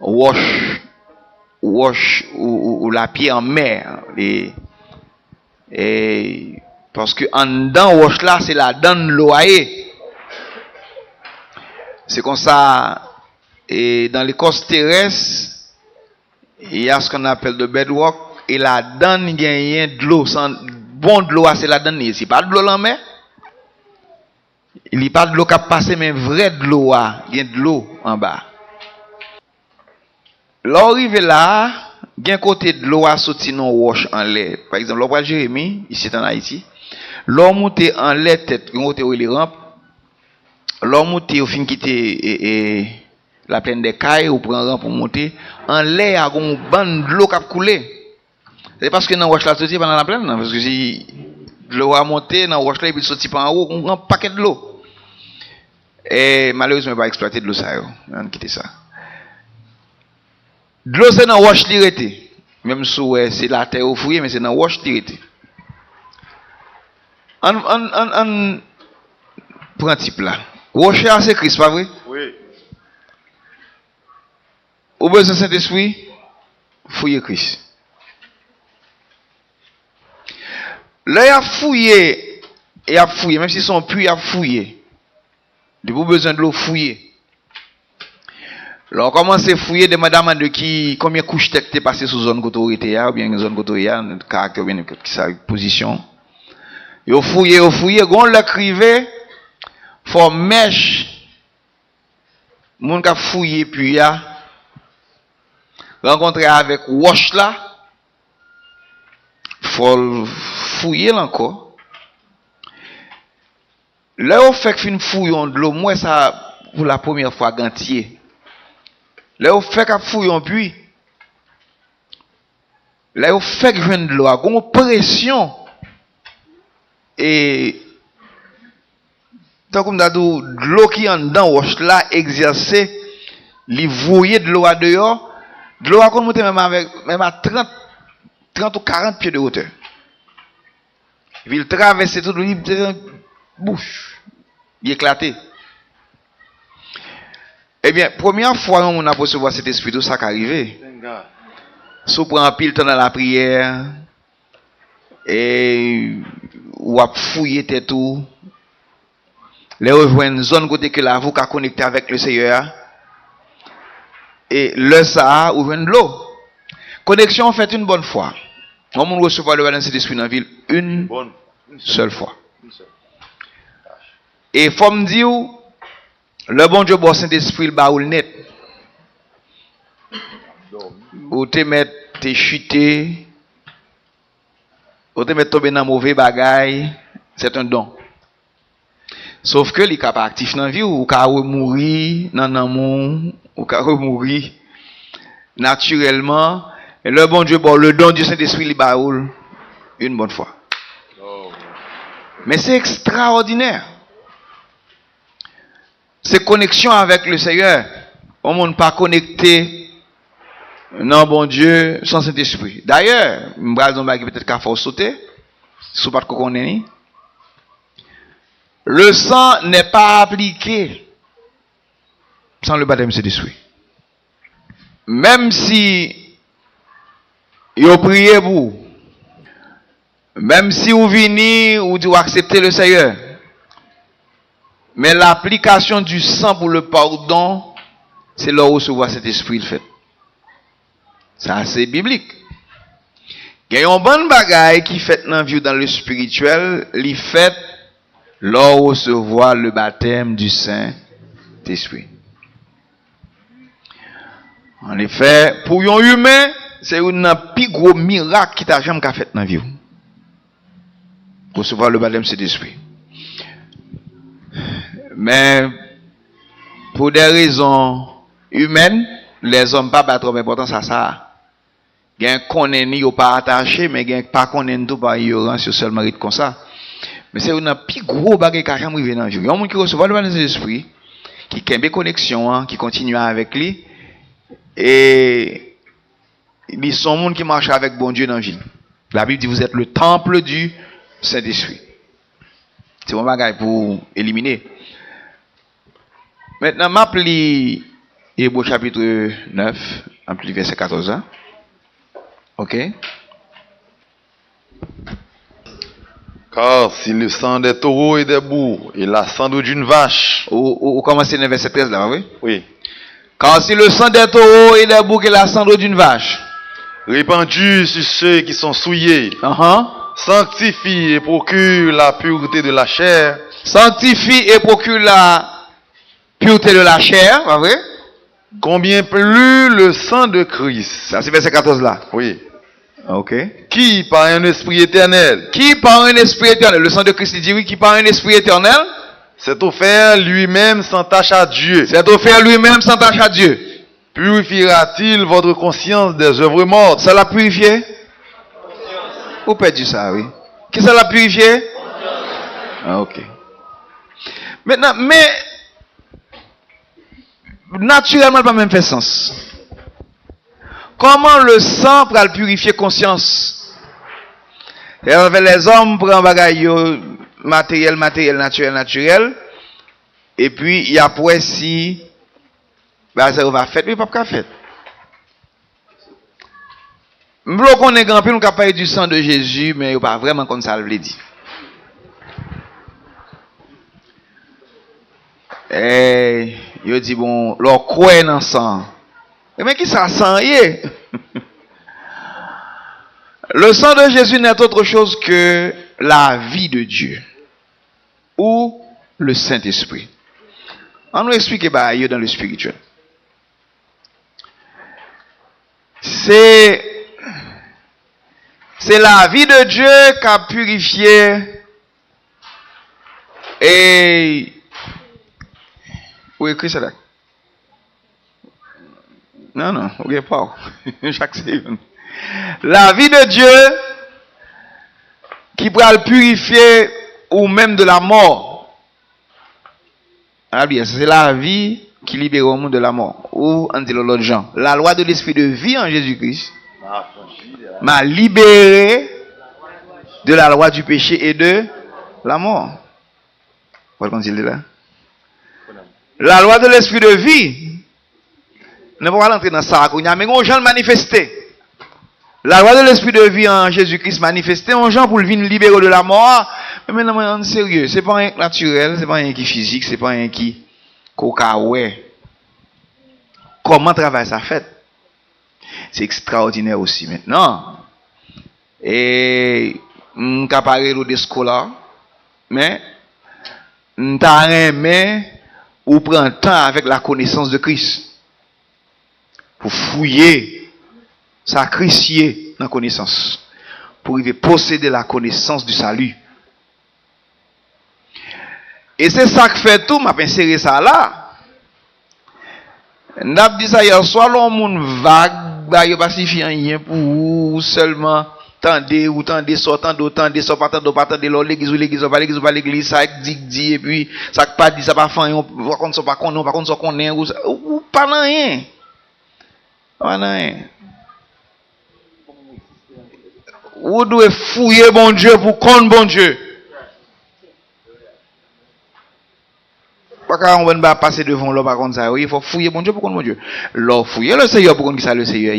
wash ou la pied en mer et parce que en dedans wash là c'est la donne loyer. C'est comme ça et dans les costes terrestres il y a ce qu'on appelle de bedrock et la donne il y a de l'eau sans bon de l'eau c'est la donne c'est pas de l'eau en mer. Il n'y a pas de l'eau qui passe mais vrai de l'eau il y a de l'eau en bas. L'arrivée là, il y a un côté de l'eau à sortir non wash en l'air. Par exemple, l'eau Jérémie ici en Haïti. L'eau monte en l'air tête, l'eau monte les rampes. L'eau monte au fin quitter la plaine des cailles ou prend rampe pour monter en l'air à une bande de l'eau qui a coulé. C'est parce que dans wash là sorti pendant la plaine parce que si l'eau a monté dans wash là et puis sorti par en haut un grand paquet de l'eau. Et malheureusement pas exploiter de l'eau ça on quitter ça. De l'eau c'est dans wash l'irrité. Même si c'est la terre au fouillé mais c'est dans wash l'irrité. On prend type là. Wash c'est Christ pas vrai? Oui. Au besoin de Saint-Esprit, fouiller Christ. Là, il a fouillé, même si son puits a fouillé. Il a besoin de l'eau fouiller. Là, on commence à fouiller de madame de qui, combien de couches tête t'es passé sous zone autorité, ou bien zone autorité, caractère, ou bien sa position. Il a fouillé, on l'a crivé, faut mèche. Moun qui a fouillé, puis il a rencontré avec wash là, faut fouiller encore. Là, on fait qu'une fouillon de l'eau, moi, ça, pour la première fois, gantier. Là, on fait qu'un fouillon, puis, là, on fait que je viens de l'eau, une pression. Et, tant comme d'adou, de l'eau qui est en dedans, wash là, exercer, les voyer de l'eau à dehors, de l'eau à monter même à 30 ou 40 pieds de hauteur. Il traverse tout le bouche. Il éclaté. Eh bien, première fois on a recevoir cet esprit, tout ça qui arrivé. Si on prend un pile temps dans la prière, et ou a fouillé tout, les rejoindre une zone côté que là, vous qu'à connecter avec le Seigneur, et le ça, ou de l'eau. Connexion fait une bonne fois. On va recevoir le baptême de Saint-Esprit dans la ville une seule fois. Et il faut me dire, le bon Dieu, bon Saint-Esprit, le baoul net. Ou te mettre, te chuter, ou te mettre tomber dans mauvais bagaille, c'est un don. Sauf que les capables actifs dans la vie, ou qu'à mourir dans l'amour, ou qu'à mourir naturellement. Et le bon Dieu, bon, le don du Saint-Esprit, il baoule une bonne fois. Mais c'est extraordinaire. C'est connexion avec le Seigneur. On ne peut pas connecter, non, bon Dieu, sans Saint-Esprit. D'ailleurs, je vais peut-être qu'il faut sauter, si vous ne connaissez pas. Le sang n'est pas appliqué sans le baptême de Saint-Esprit. Même si vous priez pour, Même si vous venez ou vous acceptez le Seigneur. Mais l'application du sang pour le pardon, c'est là où recevoir cet esprit le fait. Ça, c'est biblique. Il y a un bon bagage qui fait dans la vie dans le spirituel, il fait là où recevoir le baptême du Saint-Esprit. En effet, pour un humain, c'est un plus gros miracle qui t'a jamais fait dans la vie. Recevoir le baptême du Saint-Esprit. Mais pour des raisons humaines, les hommes pas battre trop important ça. Gen konnen ni yo pas attaché mais gen pas konnen tout par ignorance seulement rit comme ça. Mais c'est un plus gros bagage qui a jamais arrivé dans vie. Il y a un monde qui recevoir le baptême de l'esprit qui kembe connexion qui continue avec lui et ils sont monde qui marche avec bon Dieu dans la vie. La Bible dit vous êtes le temple du Saint-Esprit. C'est un bagage pour éliminer. Maintenant, m'appli Hébreux chapitre 9, m'appli verset 14. Hein? Ok? Car si le sang des taureaux et des boucs et la cendre d'une vache. Ou commencez le verset 13 là, oui? Oui. Car si le sang des taureaux et des boucs et la cendre d'une vache. Répandu sur ceux qui sont souillés. Sanctifie et procure la pureté de la chair. Sanctifie et procure la pureté de la chair, pas vrai? Combien plus le sang de Christ. Ça c'est verset 14 là. Oui. Ok. Qui par un esprit éternel. Qui par un esprit éternel. Le sang de Christ dit oui, qui par un esprit éternel. C'est offert lui-même sans tâche à Dieu. C'est offert lui-même sans tâche à Dieu. Purifiera-t-il votre conscience des œuvres mortes? Ça l'a purifié? Vous perdu ça, oui. Qui ça l'a purifié? Ah, ok. Maintenant, mais naturellement, pas même fait sens. Comment le sang pour purifier conscience? Et les hommes prennent un bagage matériel, naturel. Et puis, il y a après si ça va faire, mais pas faire. M'blo qu'on est grand peu, nous parler du sang de Jésus, mais il pas vraiment comme ça le dit. Et il dit bon, leur croit dans sang. Mais qui ça sang y Le sang de Jésus n'est autre chose que la vie de Dieu ou le Saint-Esprit. On nous explique dans le spirituel. C'est la vie de Dieu qui a purifié et où écrit ça là? Non, ok pas. Chaque seconde. La vie de Dieu qui pourra le purifier ou même de la mort. Ah bien, c'est la vie qui libère le monde de la mort. Ou on dit l'autre gens. La loi de l'esprit de vie en Jésus-Christ m'a libéré de la loi du péché et de la mort. Vous voyez ce là? La loi de l'esprit de vie ne va pas rentrer dans ça. Mais on gens manifesté. La loi de l'esprit de vie en Jésus-Christ manifesté, on gens pour le venir libérer de la mort. Mais maintenant, on est sérieux. C'est pas rien naturel, c'est pas rien qui physique, c'est pas rien qui cocaouet. Comment travaille ça fait? C'est extraordinaire aussi maintenant. Et on peut parler de scolaire, mais on t'a aimé ou prend temps avec la connaissance de Christ pour fouiller, sacrifier dans la connaissance, pour posséder la connaissance du salut. Et c'est ça que fait tout, m'a inséré ça là. N'a dit ça hier soir, l'on monde vague, bah yo pas signifie rien pour seulement tendez ou tendez sortant d'autant des sortant de l'église ou pas l'église ça dit et puis ça pas dit ça pas faire on par contre ça pas connaît ou pas rien. Pas rien. Vous devez fouiller bon Dieu pour connaître bon Dieu. Pas quand on va passer devant l'homme par contre ça, il faut fouiller bon Dieu pour connaître bon Dieu. L'homme fouiller le Seigneur pour connaître ça le Seigneur.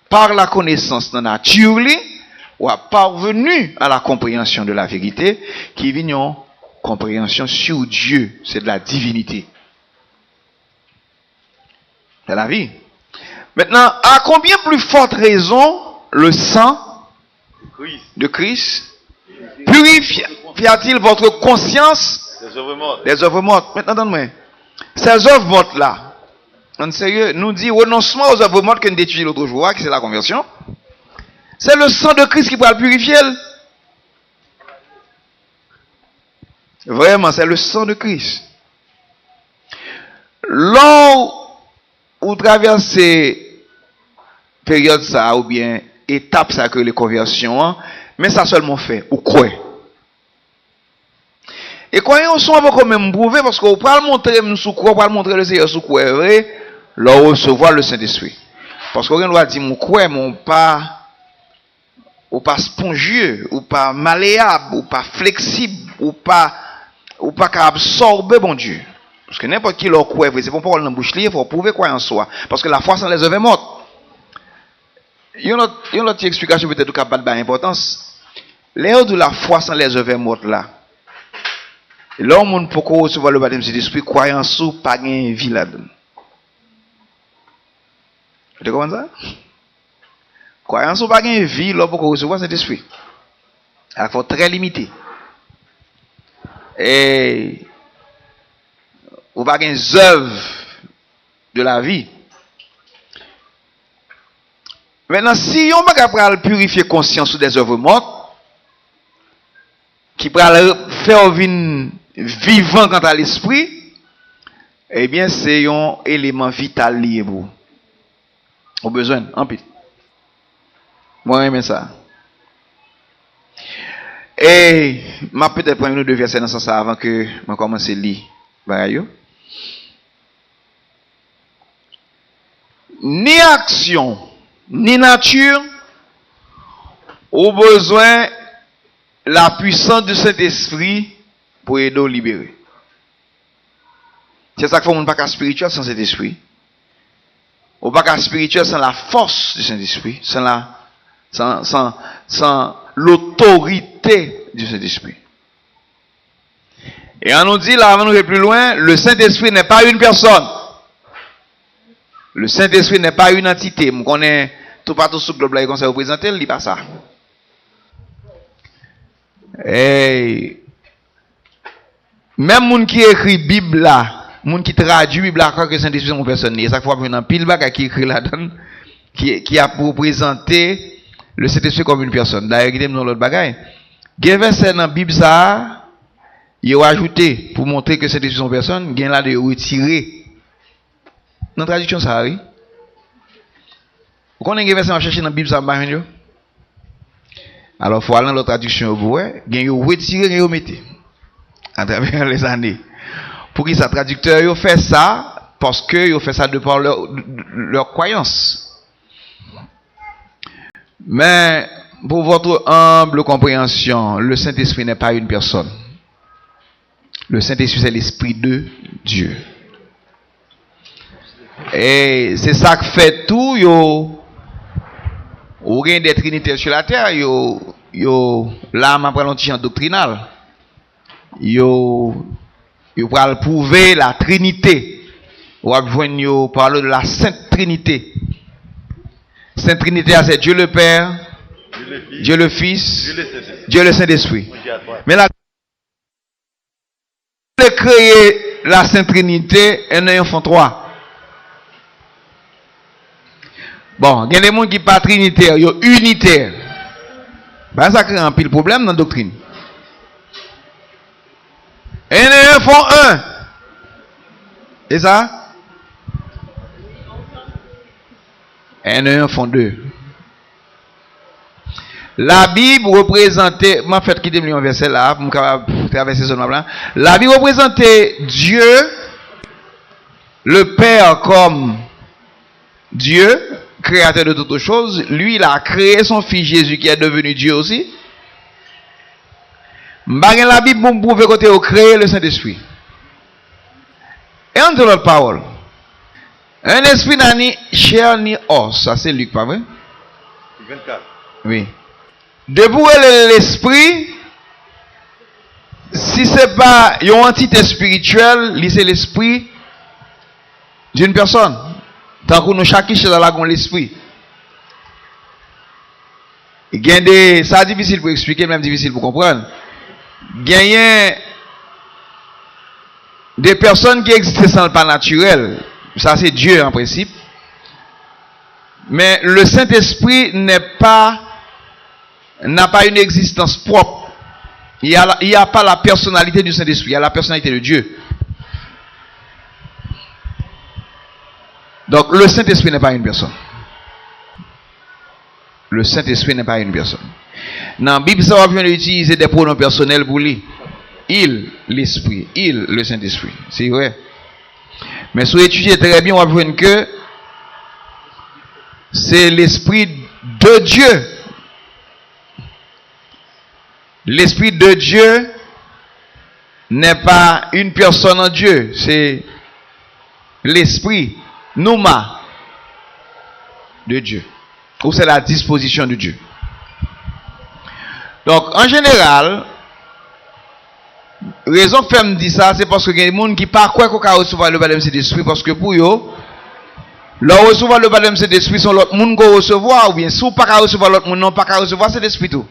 Par la connaissance de la nature, ou a parvenu à la compréhension de la vérité, qui vient une compréhension sur Dieu, c'est de la divinité. C'est la vie. Maintenant, à combien plus forte raison le sang de Christ purifia-t-il votre conscience des œuvres mortes? Maintenant, donne-moi. Ces œuvres mortes là, en sérieux, nous dit renoncement aux œuvres mortes que nous étudions l'autre jour, que c'est la conversion. C'est le sang de Christ qui va le purifier. Vraiment, c'est le sang de Christ. Lors où traverser période ça, ou bien étape ça que les conversions, mais ça seulement fait, ou quoi? Et quand on sont quand même prouvé, parce qu'on peut le montrer sous quoi, on peut le montrer le Seigneur sous quoi, vrai, là recevoir le Saint-Esprit. Parce qu'on doit dire, mon quoi, mon pas, ou pas spongieux, ou pas malléable, ou pas flexible, ou pas qu'à absorber bon Dieu. Parce que n'importe qui leur croit, c'est pas pour le bouche libre, il faut prouver quoi en soi. Parce que la foi sans les œuvres est morte. Il y a une autre explication peut-être qui n'a pas d'importance. L'air de la foi sans les œuvres est morte là. L'homme peut recevoir le baptême de l'esprit, croyant sous, pas gain vie là-dedans. Vous comprenez ça? Croyant sous, pas gain vie, l'homme peut recevoir cet esprit. Il faut très limité. Et ou pas gain œuvres de la vie. Maintenant, si on va purifier conscience sous des œuvres mortes, qui peut faire vivant quant à l'esprit, eh bien, c'est un élément vital lié pour. On a besoin, en pile. Moi, j'aime ça. Et, je peut-être prendre une ou deux versets dans ce sens avant que je commence à lire. Ni action, ni nature, au besoin la puissance du Saint-Esprit pour aider à libérer. C'est ça qu'il faut pas qu'à spirituel sans Saint-Esprit. Ou pas qu'à spirituel sans la force du Saint-Esprit, sans l'autorité du Saint-Esprit. Et on nous dit là, avant de aller plus loin, le Saint-Esprit n'est pas une personne. Le Saint-Esprit n'est pas une entité. On connaît tout partout sur le globe là, il conseille représenter, il dit pas ça. Et même moun qui écrit Bible là, moun qui traduit Bible là, croit que Saint-Esprit c'est une personne. Et ça fois qu'on a pile bac qui écrit là-dedans, qui a pour présenter le Saint-Esprit comme une personne. D'ailleurs, il y a dans l'autre bagaille. Il y a un verset dans la Bible ça, il a ajouté pour montrer que Saint-Esprit c'est une personne, il y a là de retirer. Dans la traduction ça, oui. Vous connaissez un verset à chercher dans la Bible ça, alors, il faut aller dans l'autre traduction, vous voyez, il y a retiré, il y a remetté. À travers les années. Pour qu'ils soient traducteurs, ils fait ça, parce qu'ils fait ça de par leur croyance. Mais, pour votre humble compréhension, le Saint-Esprit n'est pas une personne. Le Saint-Esprit, c'est l'Esprit de Dieu. Et c'est ça que fait tout, ou rien des trinitaires sur la terre, là, ma présentation doctrinale. Yo va prouver la Trinité. Ou va parler de la Sainte Trinité. Sainte Trinité, c'est Dieu le Père, Dieu le Fils, Dieu le Saint-Esprit. Mais là, de créer la Sainte Trinité, et en font trois. Bon, il y a des gens qui ne sont pas trinitaires, ils sont unitaires. Ben, ça crée un pile problème dans la doctrine. Et ils font un. Et ça? Et ils font deux. La Bible représentait, en fait, qui est un verset là, pour traverser ce là. La Bible représentait Dieu, le Père comme Dieu, créateur de toutes choses. Lui, il a créé son fils Jésus qui est devenu Dieu aussi. Dans la Bible, pour prouver que tu as créé le Saint-Esprit. Et en d'autres paroles, un esprit n'a ni chair ni os. Ça, c'est Luc, pas vrai? 24. Oui. Debout l'esprit, si ce n'est pas une entité spirituelle, c'est l'esprit d'une personne. Tant que nous chaque chose dans l'esprit. Ça difficile pour expliquer, même difficile pour comprendre. Il y a des personnes qui existent sans le pas naturel. Ça c'est Dieu en principe. Mais le Saint-Esprit n'a pas une existence propre. Il n'y a pas la personnalité du Saint-Esprit, il y a la personnalité de Dieu. Donc le Saint-Esprit n'est pas une personne. Le Saint-Esprit n'est pas une personne. Dans la Bible, ça va bien utiliser des pronoms personnels pour lui. Il, l'Esprit. Il, le Saint-Esprit. C'est vrai. Mais si vous étudiez très bien, on va voir que c'est l'Esprit de Dieu. L'Esprit de Dieu n'est pas une personne en Dieu. C'est l'Esprit, Nouma, de Dieu. Ou c'est la disposition de Dieu. Donc, en général, raison que je me dis ça, c'est parce que il y a des gens qui ne croient pas qu'on peut recevoir le baptême de l'Esprit, parce que pour eux, leur recevoir le baptême de l'Esprit, sont l'autre monde qu'on recevoir, ou bien si on ne peut pas recevoir l'autre monde, non pas recevoir cet esprit tout.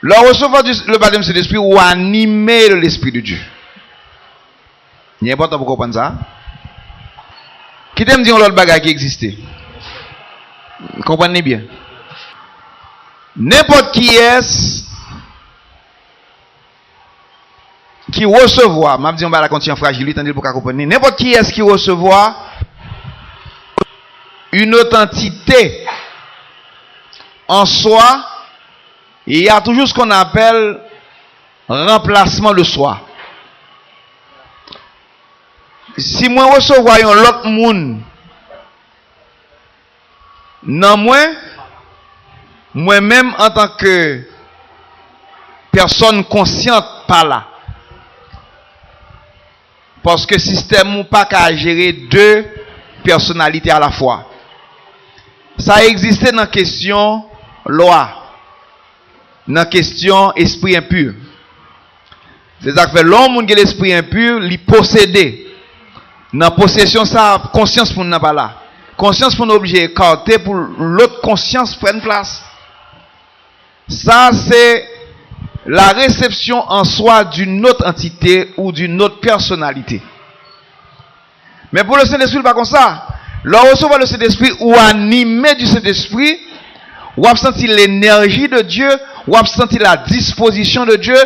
Leur recevoir le baptême de l'Esprit ou animer l'Esprit de Dieu. Il est important pour comprendre ça. Qui t'aime dire l'autre bagage qui existait? Comprenez bien. N'importe qui est qui recevoir, m'a dit on va la continuer fragile, tandis pour comprendre. N'importe qui est qui recevoir une authenticité en soi, il y a toujours ce qu'on appelle remplacement de soi. Si moi recevoir un autre monde, non moi-même en tant que personne consciente pas là. Parce que le système n'a pas qu'à gérer deux personnalités à la fois. Ça existait dans la question loi, dans la question esprit impur. C'est-à-dire que l'homme qui a l'esprit impur, il possède. Dans la possession, ça, conscience pour nous pas là. Conscience pour nous obligé d'écarter pour l'autre conscience prenne place. Ça, c'est la réception en soi d'une autre entité ou d'une autre personnalité. Mais pour le Saint-Esprit, pas comme ça. Lorsque recevoir le Saint-Esprit ou animé du Saint-Esprit, ou senti l'énergie de Dieu, ou senti la disposition de Dieu,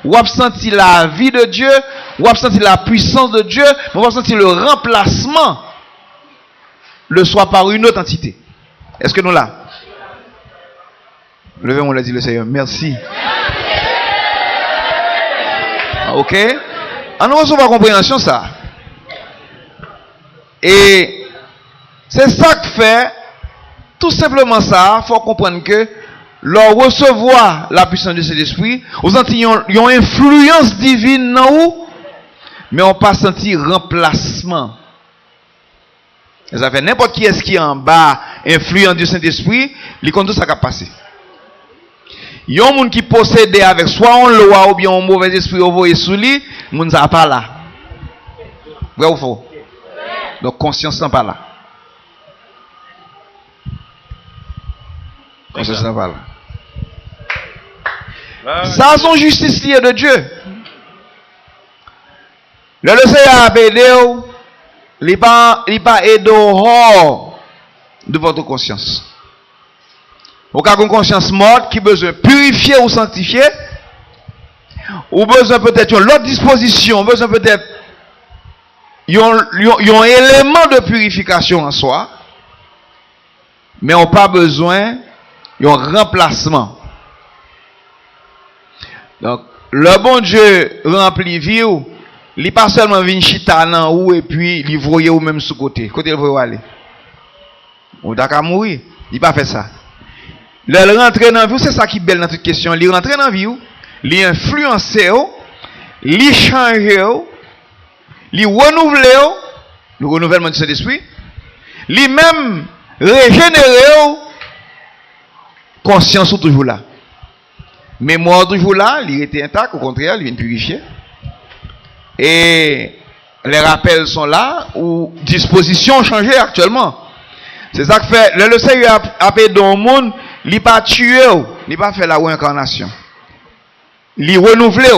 ou senti la vie de Dieu, ou senti la puissance de Dieu, ou senti le remplacement le soit par une autre entité. Est-ce que nous là? Levez-moi, on l'a dit le Seigneur. Merci. Ok? On nous recevons compréhension ça. Et c'est ça que fait, tout simplement ça, il faut comprendre que leur recevoir la puissance de cet esprit, vous sentez une influence divine dans vous, mais on pas senti remplacement. Et ça fait n'importe qui est-ce qui est en bas, influent du Saint-Esprit, il compte tout ça qui a passé. Il y a un monde qui possède avec soit un loi ou bien un mauvais esprit envoyé sous lui, le monde n'est pas là. Vrai ou faux? Donc conscience n'est pas là. Conscience n'est pas là. Ça, c'est une justice liée de Dieu. Le Seigneur a aidé, il n'est pas aidé hors de votre conscience. Vous avez une conscience morte qui a besoin de purifier ou sanctifier, ou besoin peut-être une autre disposition, besoin peut-être un élément de purification en soi, mais on n'a pas besoin d'un remplacement. Donc, le bon Dieu remplit vie, il n'est pas seulement venu chita dans ou et puis il voyait ou même sous côté. Côté il veut aller. On doit mourir. Il n'a pas fait ça. Il rentre dans la vie, c'est ça qui est belle dans toute question. Il rentre dans la vie, il influence, il change, il renouvelle, le renouvellement de cet esprit, il même régénère, conscience toujours là. Mémoire toujours là, il était intact, au contraire, il vient purifier. Et les rappels sont là, ou dispositions ont changé actuellement. C'est ça que fait, le Seigneur a appelé dans le monde, il n'a pas tué, il n'a pas fait la réincarnation. Il renouvelé.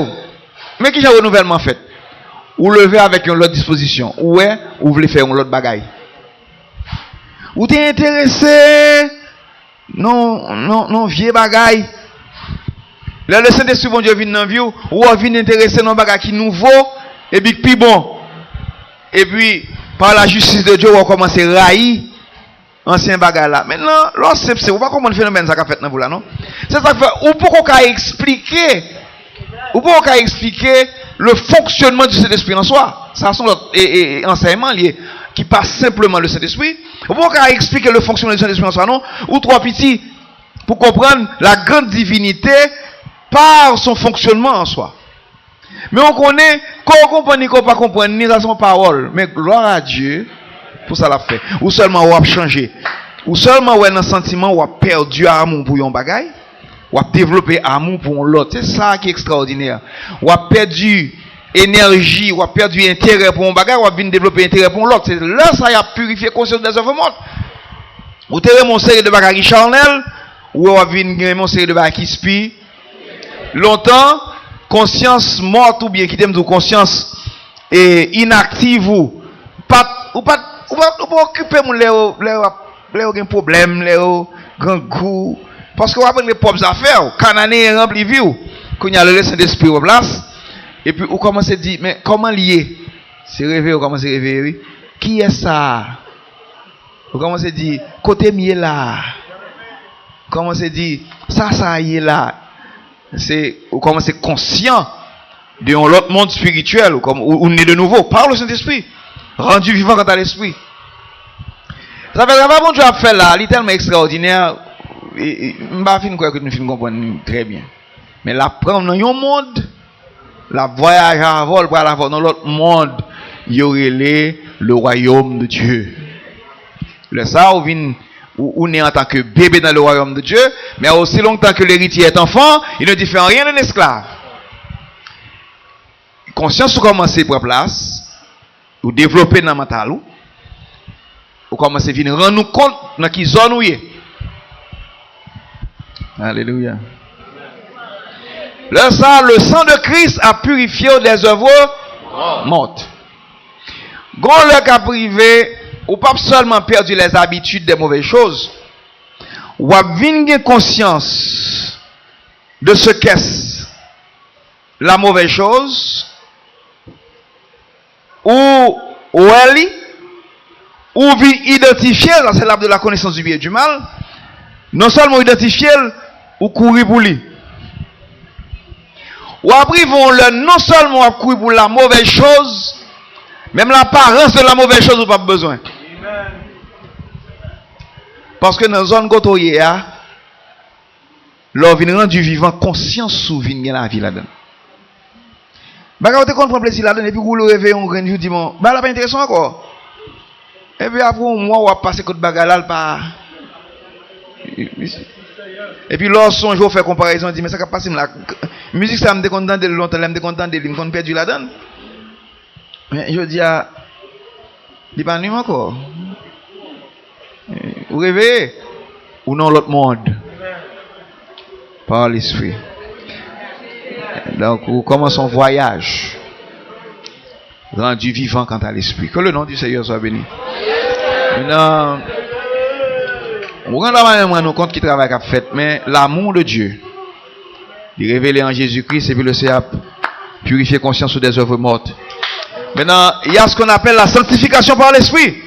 Mais qui est renouvellement fait? Ou lever avec une autre disposition. Ou vous voulez faire une autre bagaille. Ou t'es intéressé? Non, vieux bagaille. Là, le Saint-Esprit, bon Dieu, vient dans la vie, ou vient intéressé dans un bagaille qui est nouveau, et puis plus bon. Et puis, par la justice de Dieu, on va commencer à railler ancien bagaille là. Maintenant, lorsque c'est, vous pas comment le phénomène ça qu'a fait dans vous là, non? C'est ça que fait, ou pourquoi expliquer le fonctionnement du Saint-Esprit en soi. Ça sont enseignements liés qui passent simplement le Saint-Esprit. Ou pourquoi expliquer le fonctionnement du Saint-Esprit en soi, non? Ou trois petits pour comprendre la grande divinité par son fonctionnement en soi. Mais on connaît, qu'on comprend ni qu'on pas comprendre ni dans son parole. Mais gloire à Dieu pour ça l'a fait. Ou seulement on a changé. Ou seulement on a un sentiment on a perdu amour pour un bagaille. On a développé amour pour l'autre. C'est ça qui est extraordinaire. On a perdu énergie, on a perdu intérêt pour un bagage, on a développer intérêt pour l'autre. C'est là ça a purifié conscience des œuvres mortes. Ou t'es mon série de bagages charnel, ou on a vu mon série de bagages qui spire. Longtemps, conscience morte ou bien qui t'aime de conscience inactive ou pas occuper mon les problème, les grand goût. Parce que vous avez les propres affaires, Canané est rempli vie, quand il y a le Saint-Esprit en place, et puis vous commencez à dire, mais comment lier? C'est rêver, vous commencez à rêver, oui. Qui est ça? Vous commencez à dire, côté mieux là. Vous commencez à dire, ça y est là. Vous commencez à être conscient de l'autre monde spirituel, ou né de nouveau, par le Saint-Esprit, rendu vivant quant à l'Esprit. Ça fait que bon Dieu a fait là, il est tellement extraordinaire. Je ne sais pas que nous comprenons très bien. Mais la prendre dans un monde, la voyage à vol pour aller dans l'autre monde, il y aurait le royaume de Dieu. Le ça, on est en tant que bébé dans le royaume de Dieu, mais aussi longtemps que l'héritier est enfant, il ne diffère rien d'un esclave. Conscience, vous commencez à prendre place, vous développez dans le mental, vous commencez à venir rendre nous compte dans qui zone où est. Alléluia. Le sang de Christ a purifié des œuvres mortes. Quand le cas privé, ou pas seulement perdu les habitudes des mauvaises choses, ou a bien conscience de ce qu'est la mauvaise chose, ou identifier, c'est l'arbre de la connaissance du bien et du mal, non seulement identifier, ou courir pour lui. Ou après, non seulement à courir pour la mauvaise chose, même l'apparence de la mauvaise chose, ou pas besoin. Parce que dans la zone côté, l'on vient rendre du vivant conscience sous la vie là-dedans. Quand on prend plaisir là-dedans, et puis vous le réveillez, on gagne, vous dites, bah là, pas intéressant encore. Et puis après, moi, on va passer côté bagarre par. Et puis lorsque on fait comparaison, on dit mais ça va passer la musique ça me décontent de longtemps, me décontent de me perdu la donne. Mais je dis il pas nuit encore. Vous rêvez ou non l'autre monde par l'esprit. Donc on commence un voyage rendu vivant quant à l'esprit. Que le nom du Seigneur soit béni. Maintenant on rend nous compte qu'il travaille qu'a fait, mais l'amour de Dieu, il est révélé en Jésus-Christ et puis le Seigneur purifier conscience des œuvres mortes. Maintenant, il y a ce qu'on appelle la sanctification par l'Esprit.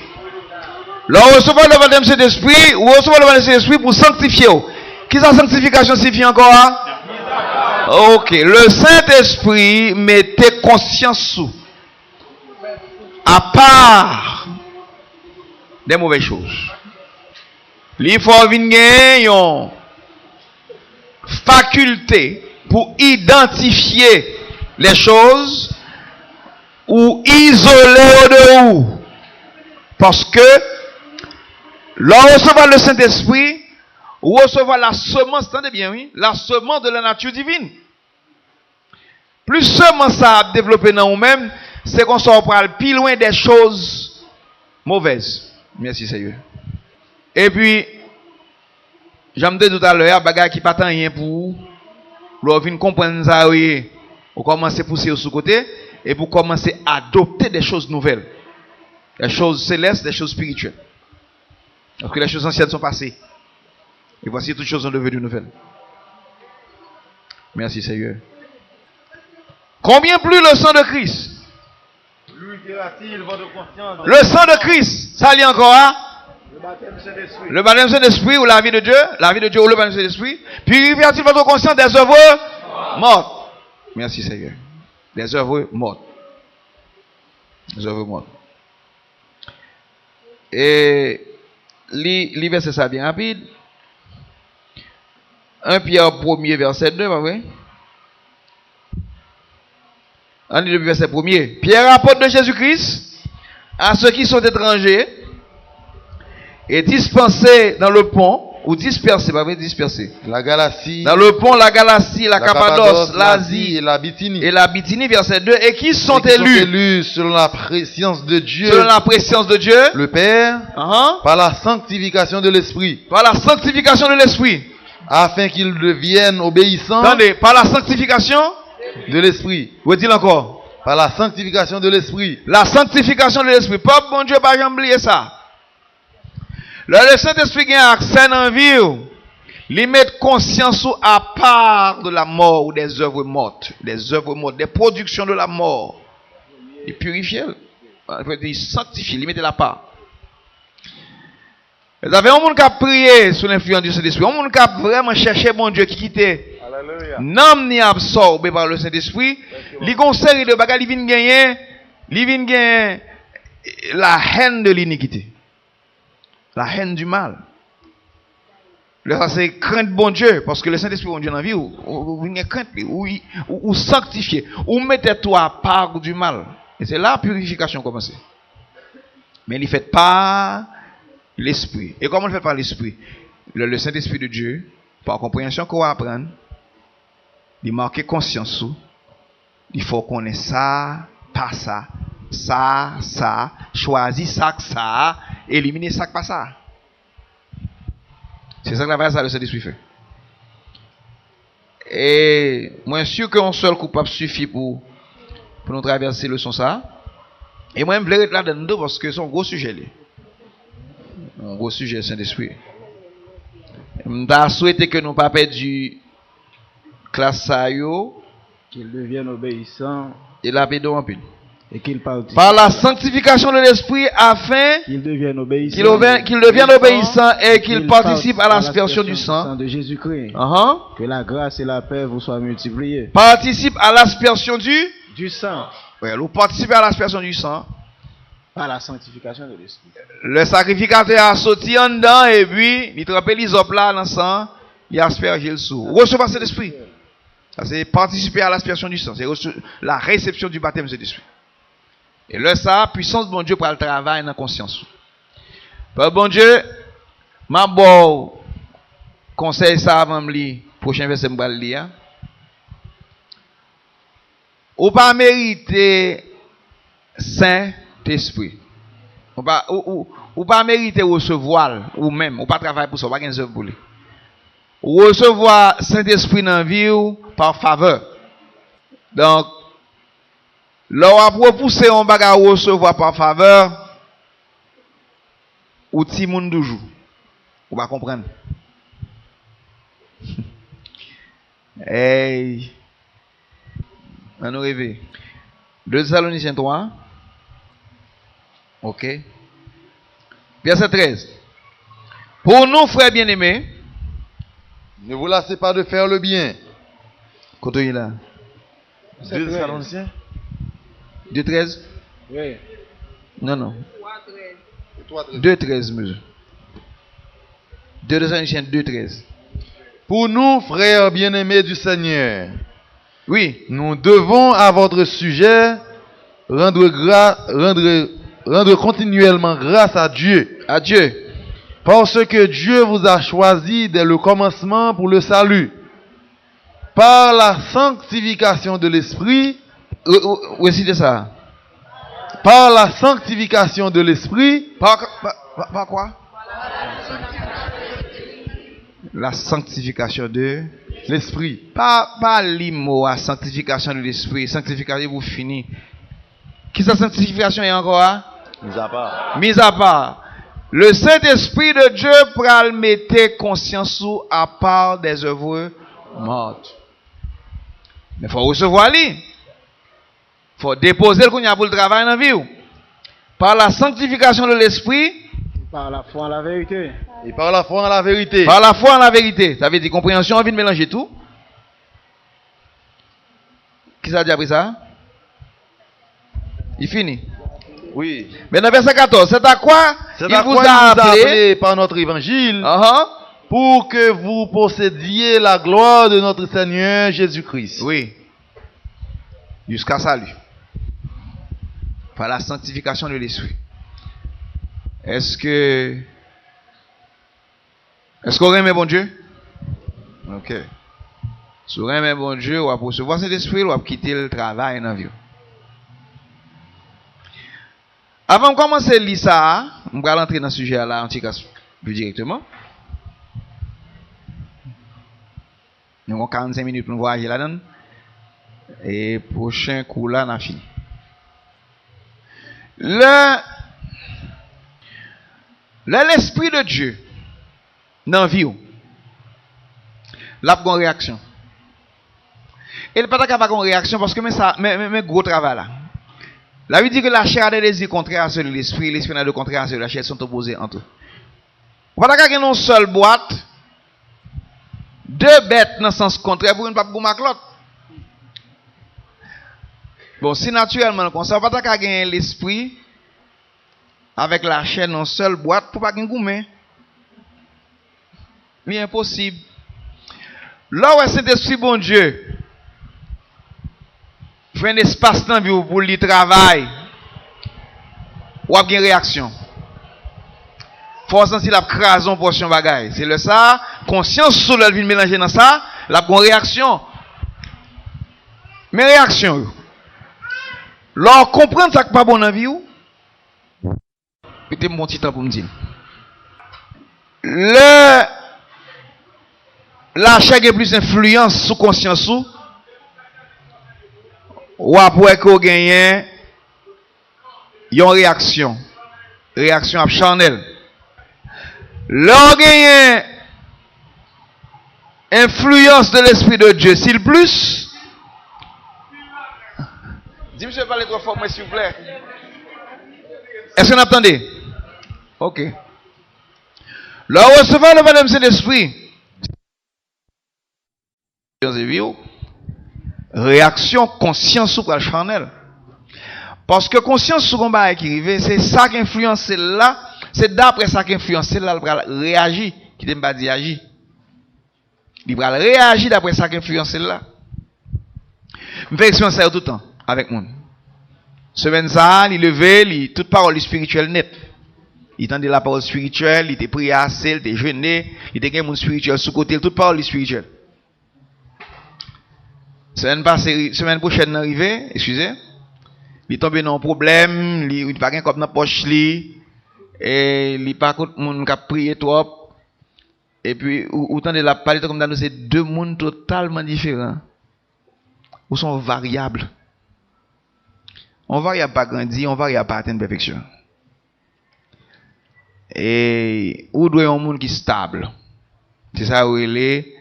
Là, on reçoit le baptême de l'Esprit, ou reçoit le baptême de l'Esprit pour sanctifier. Qui sa sanctification signifie encore? Ok, le Saint-Esprit mettait conscience sous, à part des mauvaises choses. Il faut venir une faculté pour identifier les choses ou isoler de où. Parce que, lorsqu'on reçoit le Saint-Esprit, recevoir la semence, attendez bien, oui, la semence de la nature divine. Plus seulement ça a développé dans nous-mêmes, c'est qu'on s'en parle plus loin des choses mauvaises. Merci Seigneur. Et puis, j'aime dit tout à l'heure, bagage qui pas tant rien pour vous. Vous venez comprendre ça, oui. Vous commencez à pousser au sous-côté et vous commencez à adopter des choses nouvelles. Des choses célestes, des choses spirituelles. Parce que les choses anciennes sont passées. Et voici toutes choses sont devenues nouvelles. Merci Seigneur. Combien plus le sang de Christ? Le sang de Christ, ça lie encore à le baptême Saint-Esprit ou la vie de Dieu ou le baptême Saint-Esprit, purifie-t-il votre conscience des œuvres mortes? Merci Seigneur. Des œuvres mortes. Des œuvres mortes. Et les versets ça bien rapide. 1 Pierre 1er verset 2, pas vrai? On lit le verset 1er. Pierre, apôtre de Jésus-Christ, à ceux qui sont étrangers et dispensés dans le pont, ou dispersés, pas vrai, dispersés. La Galatie. Dans le pont, la Galatie, la Cappadoce, l'Asie et la Bithynie. Et la Bithynie, verset 2, et qui sont élus selon la préscience de Dieu. Selon la préscience de Dieu. Le Père. Par la sanctification de l'Esprit. Par la sanctification de l'Esprit. Afin qu'ils deviennent obéissants. Attendez, par la sanctification de l'Esprit. Où-est-il encore? Par la sanctification de l'Esprit. La sanctification de l'Esprit. Peuple, bon Dieu, pas jamais oublier ça. Le Saint-Esprit qui a accès dans la vie, il met conscience à part de la mort ou des œuvres mortes. Des œuvres mortes, des productions de la mort. Il purifie. Il sanctifie, il met la part. Vous avez un monde qui a prié sous l'influence du Saint-Esprit. Un monde qui a vraiment cherché mon Dieu qui quittait. N'homme ni absorbé par le Saint-Esprit. Les conseils de bagages, ils viennent gagner la haine de l'iniquité. La haine du mal. Là, c'est crainte bon Dieu. Parce que le Saint-Esprit, bon Dieu, dans la vie, ou crainte, ou sanctifier, ou mettez-toi à part du mal. Et c'est là la purification commence. Mais il ne fait pas l'Esprit. Et comment on le fait par l'Esprit? Le Saint-Esprit de Dieu, par compréhension qu'on va apprendre, il marque conscience. Il faut qu'on ait ça, pas ça. Ça, choisir ça, éliminer ça, pas ça. C'est ça que la ça le Saint-Esprit fait. Et moi, je suis sûr qu'un seul coupable suffit pour nous traverser le son ça. Et moi, je voulais être là-dedans parce que c'est un gros sujet. Un gros sujet, Saint-Esprit. Je souhaite que nous ne pas perdu classe ça, qu'ils deviennent obéissants. Et la pédo en pile. Et qu'ils participent par la sanctification de l'Esprit afin qu'ils deviennent obéissants, et qu'ils participent à l'aspersion du sang de Jésus-Christ. Que la grâce et la paix vous soient multipliées. Participe à l'aspersion du sang. Oui, vous participez à l'aspersion du sang. Par la sanctification de l'Esprit. Le sacrificateur a sauté en dedans et puis il trempait les hommes là dans le sang, il asperge le sous. Recevoir cet esprit. C'est participer à l'aspersion du sang. C'est la réception du baptême de l'Esprit. Et là, ça, puissance de bon Dieu pour le travail dans la conscience. Père bon Dieu, ma bon conseil ça avant de lire, prochain verset, je vais le lire. Ou pas mériter Saint-Esprit. Ou pas mériter recevoir, ou même, ou pas travailler pour ça, ou pas gagner pour lui. Ou recevoir Saint-Esprit dans la vie par faveur. Donc, là, on va repousser un bagage à recevoir par faveur, ou ti moun doujou. Ou pas comprendre. Hey. On nous rêver. 2 Thessaloniciens 3. Ok. Verset 13. Pour nous, frères bien-aimés, ne vous lassez pas de faire le bien. Côté là. 2 Thessaloniciens 2.13? Oui. Non. 2.13, monsieur. 2 Thessaloniciens 2.13. Pour nous, frères bien-aimés du Seigneur, oui, nous devons à votre sujet rendre continuellement grâce à Dieu. Parce que Dieu vous a choisi dès le commencement pour le salut. Par la sanctification de l'Esprit. Récitez ça. Par la sanctification de l'Esprit. Par quoi? La sanctification de l'Esprit. Pas l'immo, la sanctification de l'Esprit. Sanctification, vous finissez. Qui sa sanctification est encore? Mis à part. Mis à part. Le Saint-Esprit de Dieu pral mettre conscience sous à part des œuvres mortes. Mais il faut recevoir lui. Il faut déposer le qu'on y a pour le travail dans la vie. Par la sanctification de l'Esprit. Par la foi en la vérité. Et par la foi en la vérité. Par la foi en la vérité. Ça veut dire compréhension, envie de mélanger tout. Qui ça a dit après ça? Il finit. Oui. Mais dans verset 14, c'est à quoi il vous a appelé par notre évangile uh-huh. pour que vous possédiez la gloire de notre Seigneur Jésus-Christ. Oui. Jusqu'à salut. Par la sanctification de l'Esprit. Est-ce qu'on aime bon Dieu? Ok. Si on aime bon Dieu, on va recevoir cet esprit, on va quitter le travail dans la vie. Avant de commencer à lire ça, on va rentrer dans ce sujet là, en tout cas, plus directement. Nous avons 45 minutes pour nous voyager là-dedans. Et prochain coup là, on a fini. L'esprit de Dieu, dans la vie, il a une réaction. Et il n'est pas capable d'avoir une réaction parce que mais gros travail là. La Bible dit que la chair a des désirs contraires à ceux de l'esprit, l'esprit a des contraires à ceux de la chair, sont opposés entre eux. On ne peut pas avoir une seule boîte, deux bêtes dans le sens contraire pour une pape pour l'autre. Bon, si naturellement, comme ça, on ne peut pas avoir l'esprit avec la chair dans une seule boîte pour ne pas avoir un gourmet. C'est impossible. Là où c'est l'esprit bon Dieu, fait un espace dans vie pour le travail, ou avoir une réaction. Force si la crase en portion bagaille. C'est le ça, conscience sur le vient mélanger dans ça, la bonne réaction. Mais réaction. Leur comprendre ça que pas bon dans vie ou. Mettez mon petit temps pour me dire. La chair a plus d'influence sur conscience ou. Ou après qu'on gagne une réaction à charnel. L'on gagne influence de l'esprit de Dieu, s'il plus. Dis monsieur parlez trop fort, s'il vous plaît. Est-ce que vous entendez? Ok. Là recevoir le Madame Saint-Esprit. Réaction conscience sur le charnel. Parce que conscience sur le combat qui arrive, c'est ça qui influence là, c'est d'après ça qui influence là, il va réagir, qui ne pas dire agir. Il va réagir d'après ça qui influence là. Je fais expérience tout le temps avec moi. Semaine ça, il levé, il toute parole spirituelle nette. Il entendait la parole spirituelle, il était prié assez, il était jeûné, il était quelqu'un spirituel sous côté, toute parole spirituelle. Semaine prochaine arrivée, excusez, il tombe dans un problème, il n'a pas comme dans la poche, et il n'a pas de monde qui a prié trop. Et puis, autant de la parler comme dans c'est deux mondes totalement différents. Ou sont variables. On variable pas grandir, on variable pas atteindre perfection. Et où doit un monde qui est stable. C'est ça où il est.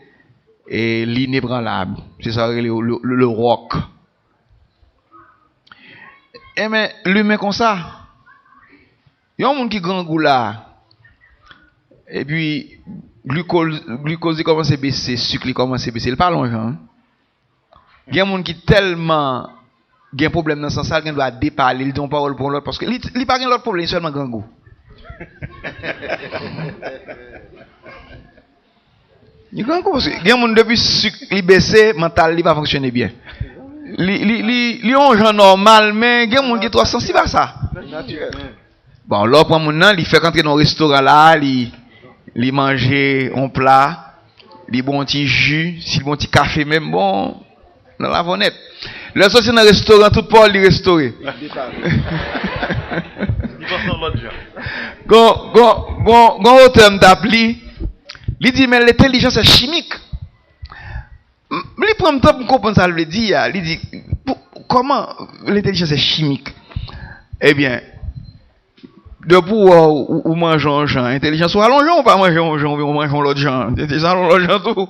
Et l'inébranlable. C'est ça le roc. Et mais l'humain comme ça. Il y a un monde qui grand goût là. Et puis glucose commence à baisser, sucre commence à baisser. Il pas longtemps. Il y a un monde qui tellement il y a un problème dans ce sens qu'il doit déparler, il donne parole pour l'autre parce que il pas l'autre problème seulement grand goût. Il y a un monde depuis sucre li baissé mental il va fonctionner bien. Li on gens normal mais il y a un monde qui est trop sensible à ça. Bon là pour mon nan il fait rentrer dans un restaurant là, il li manger un plat, li bon petit jus, si bon petit café même bon dans la vonnette. Le sorti dans le restaurant tout Paul li restaurer. Gon auteur m'appli, li dit mais l'intelligence est chimique. Li prend le temps pour comprendre ça, il dit comment l'intelligence est chimique. Eh bien, de pouvoir ou manger un genre, intelligence ou allongeant ou pas manger un genre, ou manger l'autre genre, l'autre genre tout.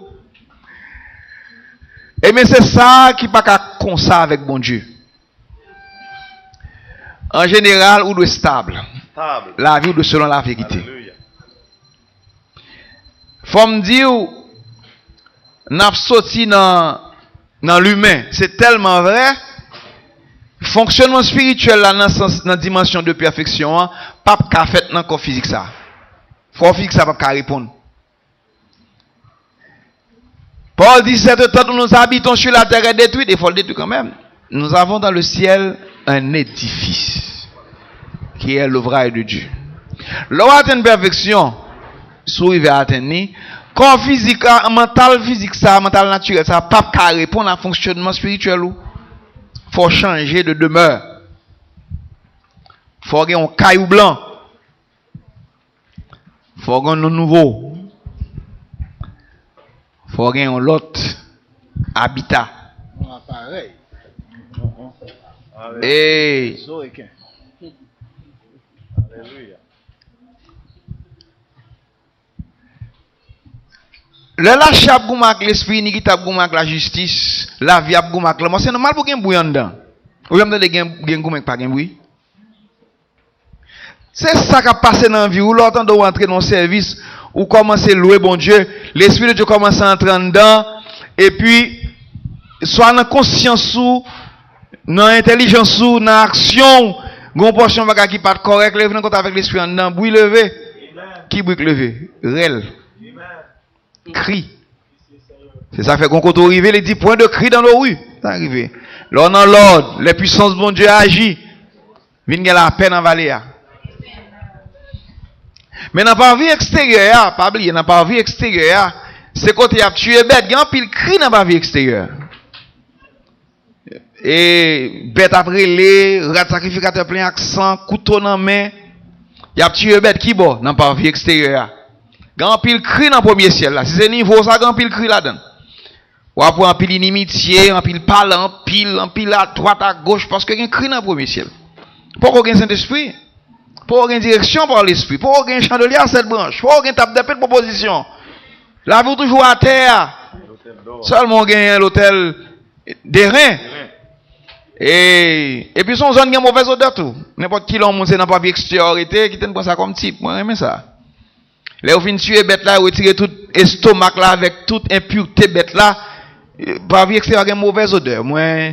Et mais c'est ça qui pas comme ça avec bon Dieu. En général, ou de stable. La vie ou de selon la vérité. Faut me dire, n'a sorti dans l'humain, c'est tellement vrai. Fonctionnement spirituel là dans dimension de perfection, pas qu'à fait dans corps physique ça. Corps physique ça pas qu'à répondre. Paul dit cette temps où nous habitons sur la terre est détruite, il faut le détruire quand même. Nous avons dans le ciel un édifice qui est l'ouvrage de Dieu. L'on atteint une perfection, sous il va atteindre. Corps physique, mental physique ça, mental naturel ça, pas qu'à répondre à fonctionnement spirituel ou. Faut changer de demeure. Faut avoir un caillou blanc. Faut avoir un nouveau. Faut avoir un autre habitat. Pareil. Et le lâche a goumak l'esprit, ni qui t'a goumak la justice, la vie a goumak la mort. C'est normal pour qu'il y ait un bruit en dedans. Ou bien de gen goumak pas gen bruit. C'est ça qui a passé dans la vie. Ou l'autre de rentrer dans le service, ou commencer à louer bon Dieu, l'esprit de Dieu commence à entrer en dedans, et puis, soit dans la conscience ou, dans l'intelligence ou, dans l'action, gon portion baga qui pas correct, lève compte avec l'esprit en dedans, bruit levé. Qui bruit levé? Rel. Cri. C'est ça fait qu'on compte arriver les 10 points de cri dans nos rues. C'est arrivé. Là, dans l'ordre, les puissances de bon Dieu agissent. Vin gen la peine en vallée. Mais dans la vie extérieure, pas oublier, dans la vie extérieure, c'est quand il y a tué bête, il y a un pile cri dans la vie extérieure. Et bête après les, rat sacrificateur plein accent, couteau dans la main, il y a tué bête qui bon dans la vie extérieure. Grand pile cri dans le premier ciel là. Si c'est niveau ça, grand pile cri là-dedans. Ou après un pile inimitié, un pile parle, un pile à droite, à gauche, parce que y a un cri dans le premier ciel. Pourquoi il y a un Saint-Esprit? Pourquoi il y a une direction par l'Esprit? Pourquoi il y a un chandelier à cette branche? Pourquoi il y a une table d'épée de proposition? La vie toujours à terre. Seulement il y a l'hôtel des reins. Et puis son zone qui a mauvaise odeur tout. N'importe qui l'homme, c'est dans pas vie extériorité, qui t'aime ça comme type. Moi, j'aime ça. Là, vous finissez tuer bête là, retirer tout estomac là, avec toute impureté bête là, par vie extérieure, il y a une mauvaise odeur. Moi,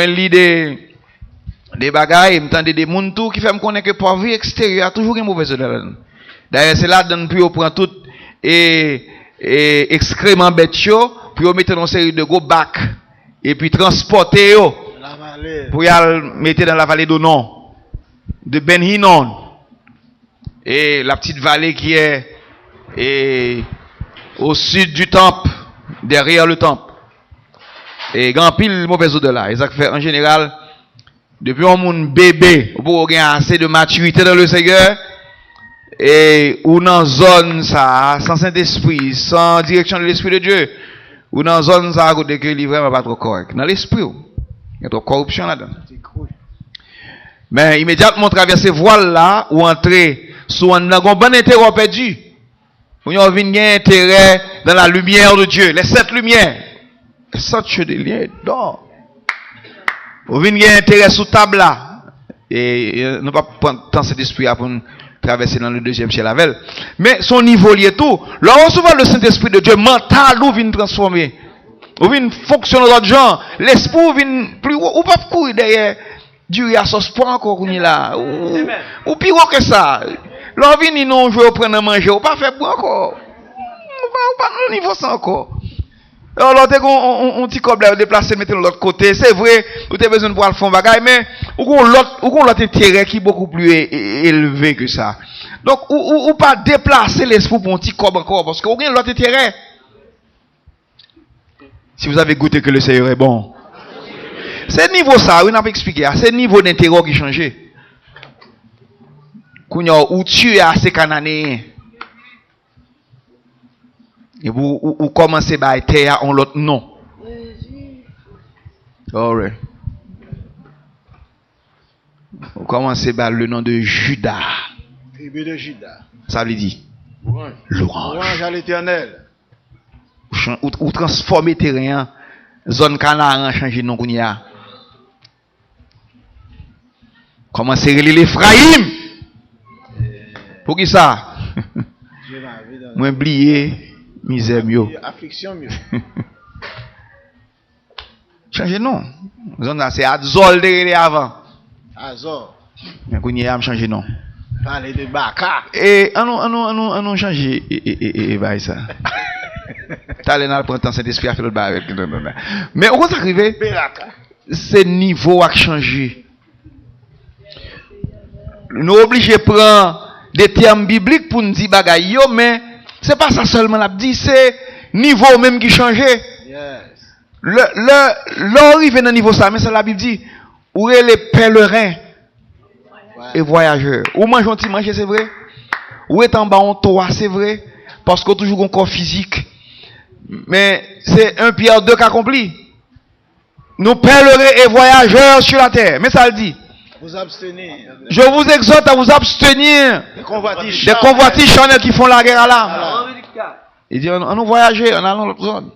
lis des bagailles, m'entendez des moun tout qui fait me connaître que par vie extérieure, toujours une mauvaise odeur. D'ailleurs, c'est là donne puis on prend tout excrément bête yo, puis on met dans une série de gros bacs et puis transporter yo pour y aller mettre dans la vallée d'Onon, de Ben Hinnon. Et la petite vallée qui est au sud du temple, derrière le temple. Et grand pile mauvaise odeur là. Et ça fait en général, depuis un monde bébé, pour avoir assez de maturité dans le Seigneur, et ou dans zone ça, sans Saint-Esprit, sans direction de l'Esprit de Dieu, ou dans zone ça, à côté que il est vraiment pas trop correct. Dans l'esprit, il y a trop de corruption là-dedans. Mais immédiatement traverser voile là, ou entrer sous un bon intérêt perdu. Vous avez un intérêt dans la lumière de Dieu, les 7 lumières. Les 7 chandeliers d'or. Vous avez un intérêt sous table là. Et ne pas prendre tant cet esprit pour traverser dans le deuxième ciel avec. Mais son niveau lié tout. Là, on recevoir le Saint-Esprit de Dieu, mental, ou vient transformer. Ou vient fonctionner dans d'autres gens. L'esprit vient plus haut. Ou pas courir derrière. Dieu à sauce pas encore qu'on est là. Ou pire que ça. L'on vient non jouer au prendre à manger, ou pas faire bon encore. Ou pas au niveau ça encore. L'autre, on petit cob là, déplacer, mettre de l'autre côté. C'est vrai, vous avez besoin de pouvoir le faire bagaille, mais, ou l'autre intérêt qui est beaucoup plus élevé que ça. Donc, ou pas déplacer l'esprit pour un petit cob encore, parce que vous avez l'autre intérêt. Si vous avez goûté que le Seigneur est bon. C'est niveau ça, oui, on n'a pas expliqué. C'est niveau d'intérêt qui change. Ou tu es assez cananéen. Et vous commencez par terre en l'autre non. Alright. Vous commencez par le nom de Judas. Tribu de Judas. Ça veut dire l'orange. Louange à l'Éternel. Ou transformer terrain, zone Canaan, changer nom qu'on y a. Commencez à relire l'Ephraïm. Pour qui ça? Moi oublié misère mieux. Affliction mieux. Changer nom. Zone là c'est Adzol de avant. Azor. Mais qu'on y a changer nom. Parler de Baka. Et on changer et bah ça. T'as les prendre temps Saint-Esprit à faire le bar avec. Mais on va arriver. C'est niveau à changer. Nous obligés de prendre des termes bibliques pour nous dire bagaille yo, mais c'est pas ça seulement l'a dit, c'est niveau même qui changeait. Yes. L'arrivé dans niveau ça, mais ça la Bible dit où est les pèlerins et voyageurs. Ou mange un petit manger, c'est vrai. Ou est en bas en toit, c'est vrai, parce qu'on toujours un corps physique. Mais c'est 1 Pierre 2 qui accompli. Nous pèlerins et voyageurs sur la terre. Mais ça le dit. Vous abstenir. Je vous exhorte à vous abstenir des convoitises charnelles qui font la guerre à l'âme. Il dit, on nous voyager, on allant dans l'autre zone.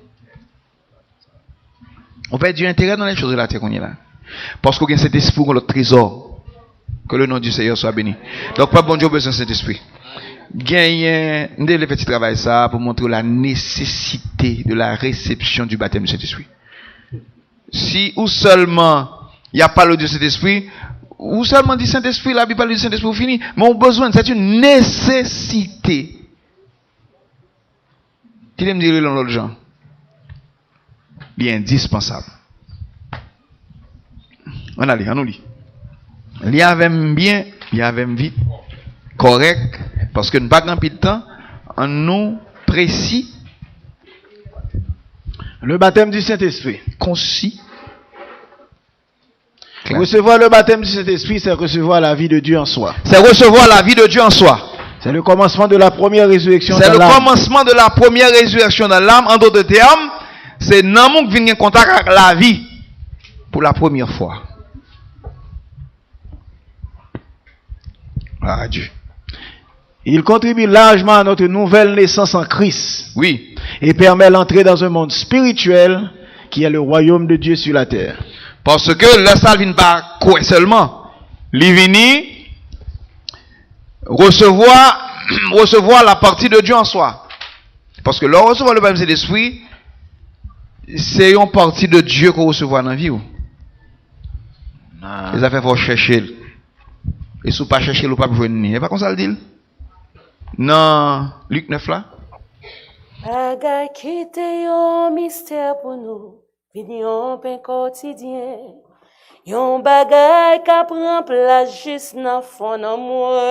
On fait du intérêt dans les choses de la terre qu'on est là. Parce qu'on a cet esprit, qu'on a le trésor. Que le nom du Seigneur soit béni. Donc, pas bon Dieu besoin de cet esprit. Gagne, nous devons faire petit travail ça pour montrer la nécessité de la réception du baptême du Saint-Esprit. Si ou seulement il n'y a pas le Dieu Saint-Esprit, ou seulement dit Saint-Esprit, la Bible parle du Saint-Esprit fini, mais on a besoin, c'est une nécessité. Qui me dire dans l'autre genre? Il est indispensable. On nous lit. Il y avait bien, il y avait vite, correct, parce que nous n'avons pas grand de temps, en nous précis. Le baptême du Saint-Esprit. Concis. Recevoir le baptême du Saint-Esprit, c'est recevoir la vie de Dieu en soi. C'est recevoir la vie de Dieu en soi. C'est le commencement de la première résurrection dans l'âme. C'est le commencement de la première résurrection dans l'âme. En d'autres termes, c'est l'amour qui vient en contact avec la vie pour la première fois. Ah, Dieu. Il contribue largement à notre nouvelle naissance en Christ. Oui. Et permet l'entrée dans un monde spirituel qui est le royaume de Dieu sur la terre. Parce que le salle vient pas quoi seulement. Il vient recevoir la partie de Dieu en soi. Parce que le recevoir le baptême de l'esprit, c'est une partie de Dieu qu'on recevoir dans la vie. Les affaires faut chercher. Et si vous ne pas chercher, vous ne pouvez pas joindre. C'est pas comme ça le dit. Non, Luc 9 là. Bagay qui était un mystère pour nous, vini un pain quotidien. Yon bagay qui prend place juste dans fond en moi.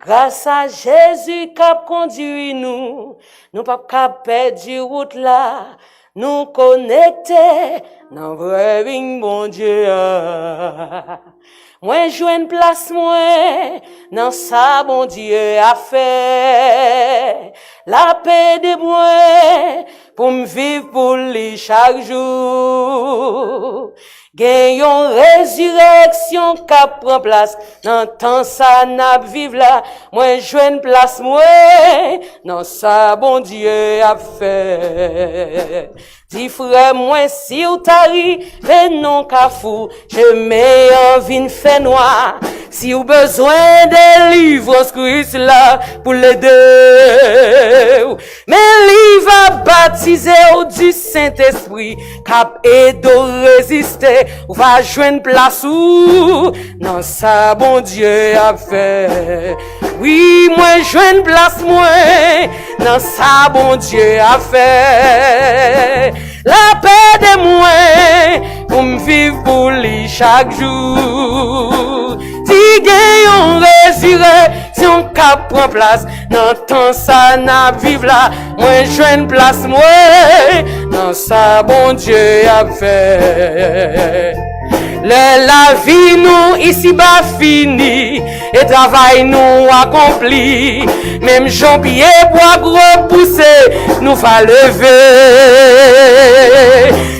Grâce à Jésus qui a conduit nous, nous pas perdre route là, nous connecter dans vrai ring bon Dieu. Moi joine place moi dans ça bon Dieu a fait la paix de moi pour me vivre pour lui chaque jour. Gagnons résurrection qui prend place dans temps ça n'a vivre là. Moi joine place moi dans ça bon Dieu a fait. Dis frère moi si ou tari non ka fou je mets en vin fait noir si ou besoin de livres Christ là pour l'aider mais il va baptiser au du Saint-Esprit cap et de résister ou va joindre place ou non ça bon Dieu a fait Oui, moi joine place moi dans ça bon Dieu a fait. La paix de moi pour me vivre pour lui chaque jour. Si gagne résurrection cap prend place dans temps ça n'a vivre là. Moi joine place moi dans ça bon Dieu a fait. La vie nous ici bas fini et travail nous accompli. Même jambier bois gros poussé nous va lever.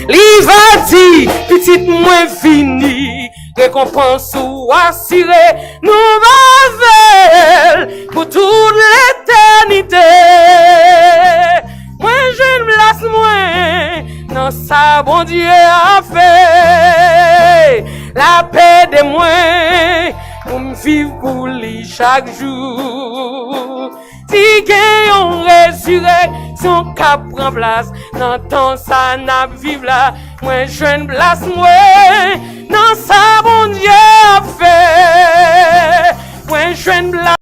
Li va dit petite moins fini. Récompense ou assurée nous va pour toute l'éternité. Moi je me lasse moins dans ça bon Dieu a fait. La paix de moi pour me vivre pour lui chaque jour. Si gagne résurrection cap prend place dans temps ça n'a vivre là. Moi je ne place moi dans ça bon Dieu a fait. Moi je ne place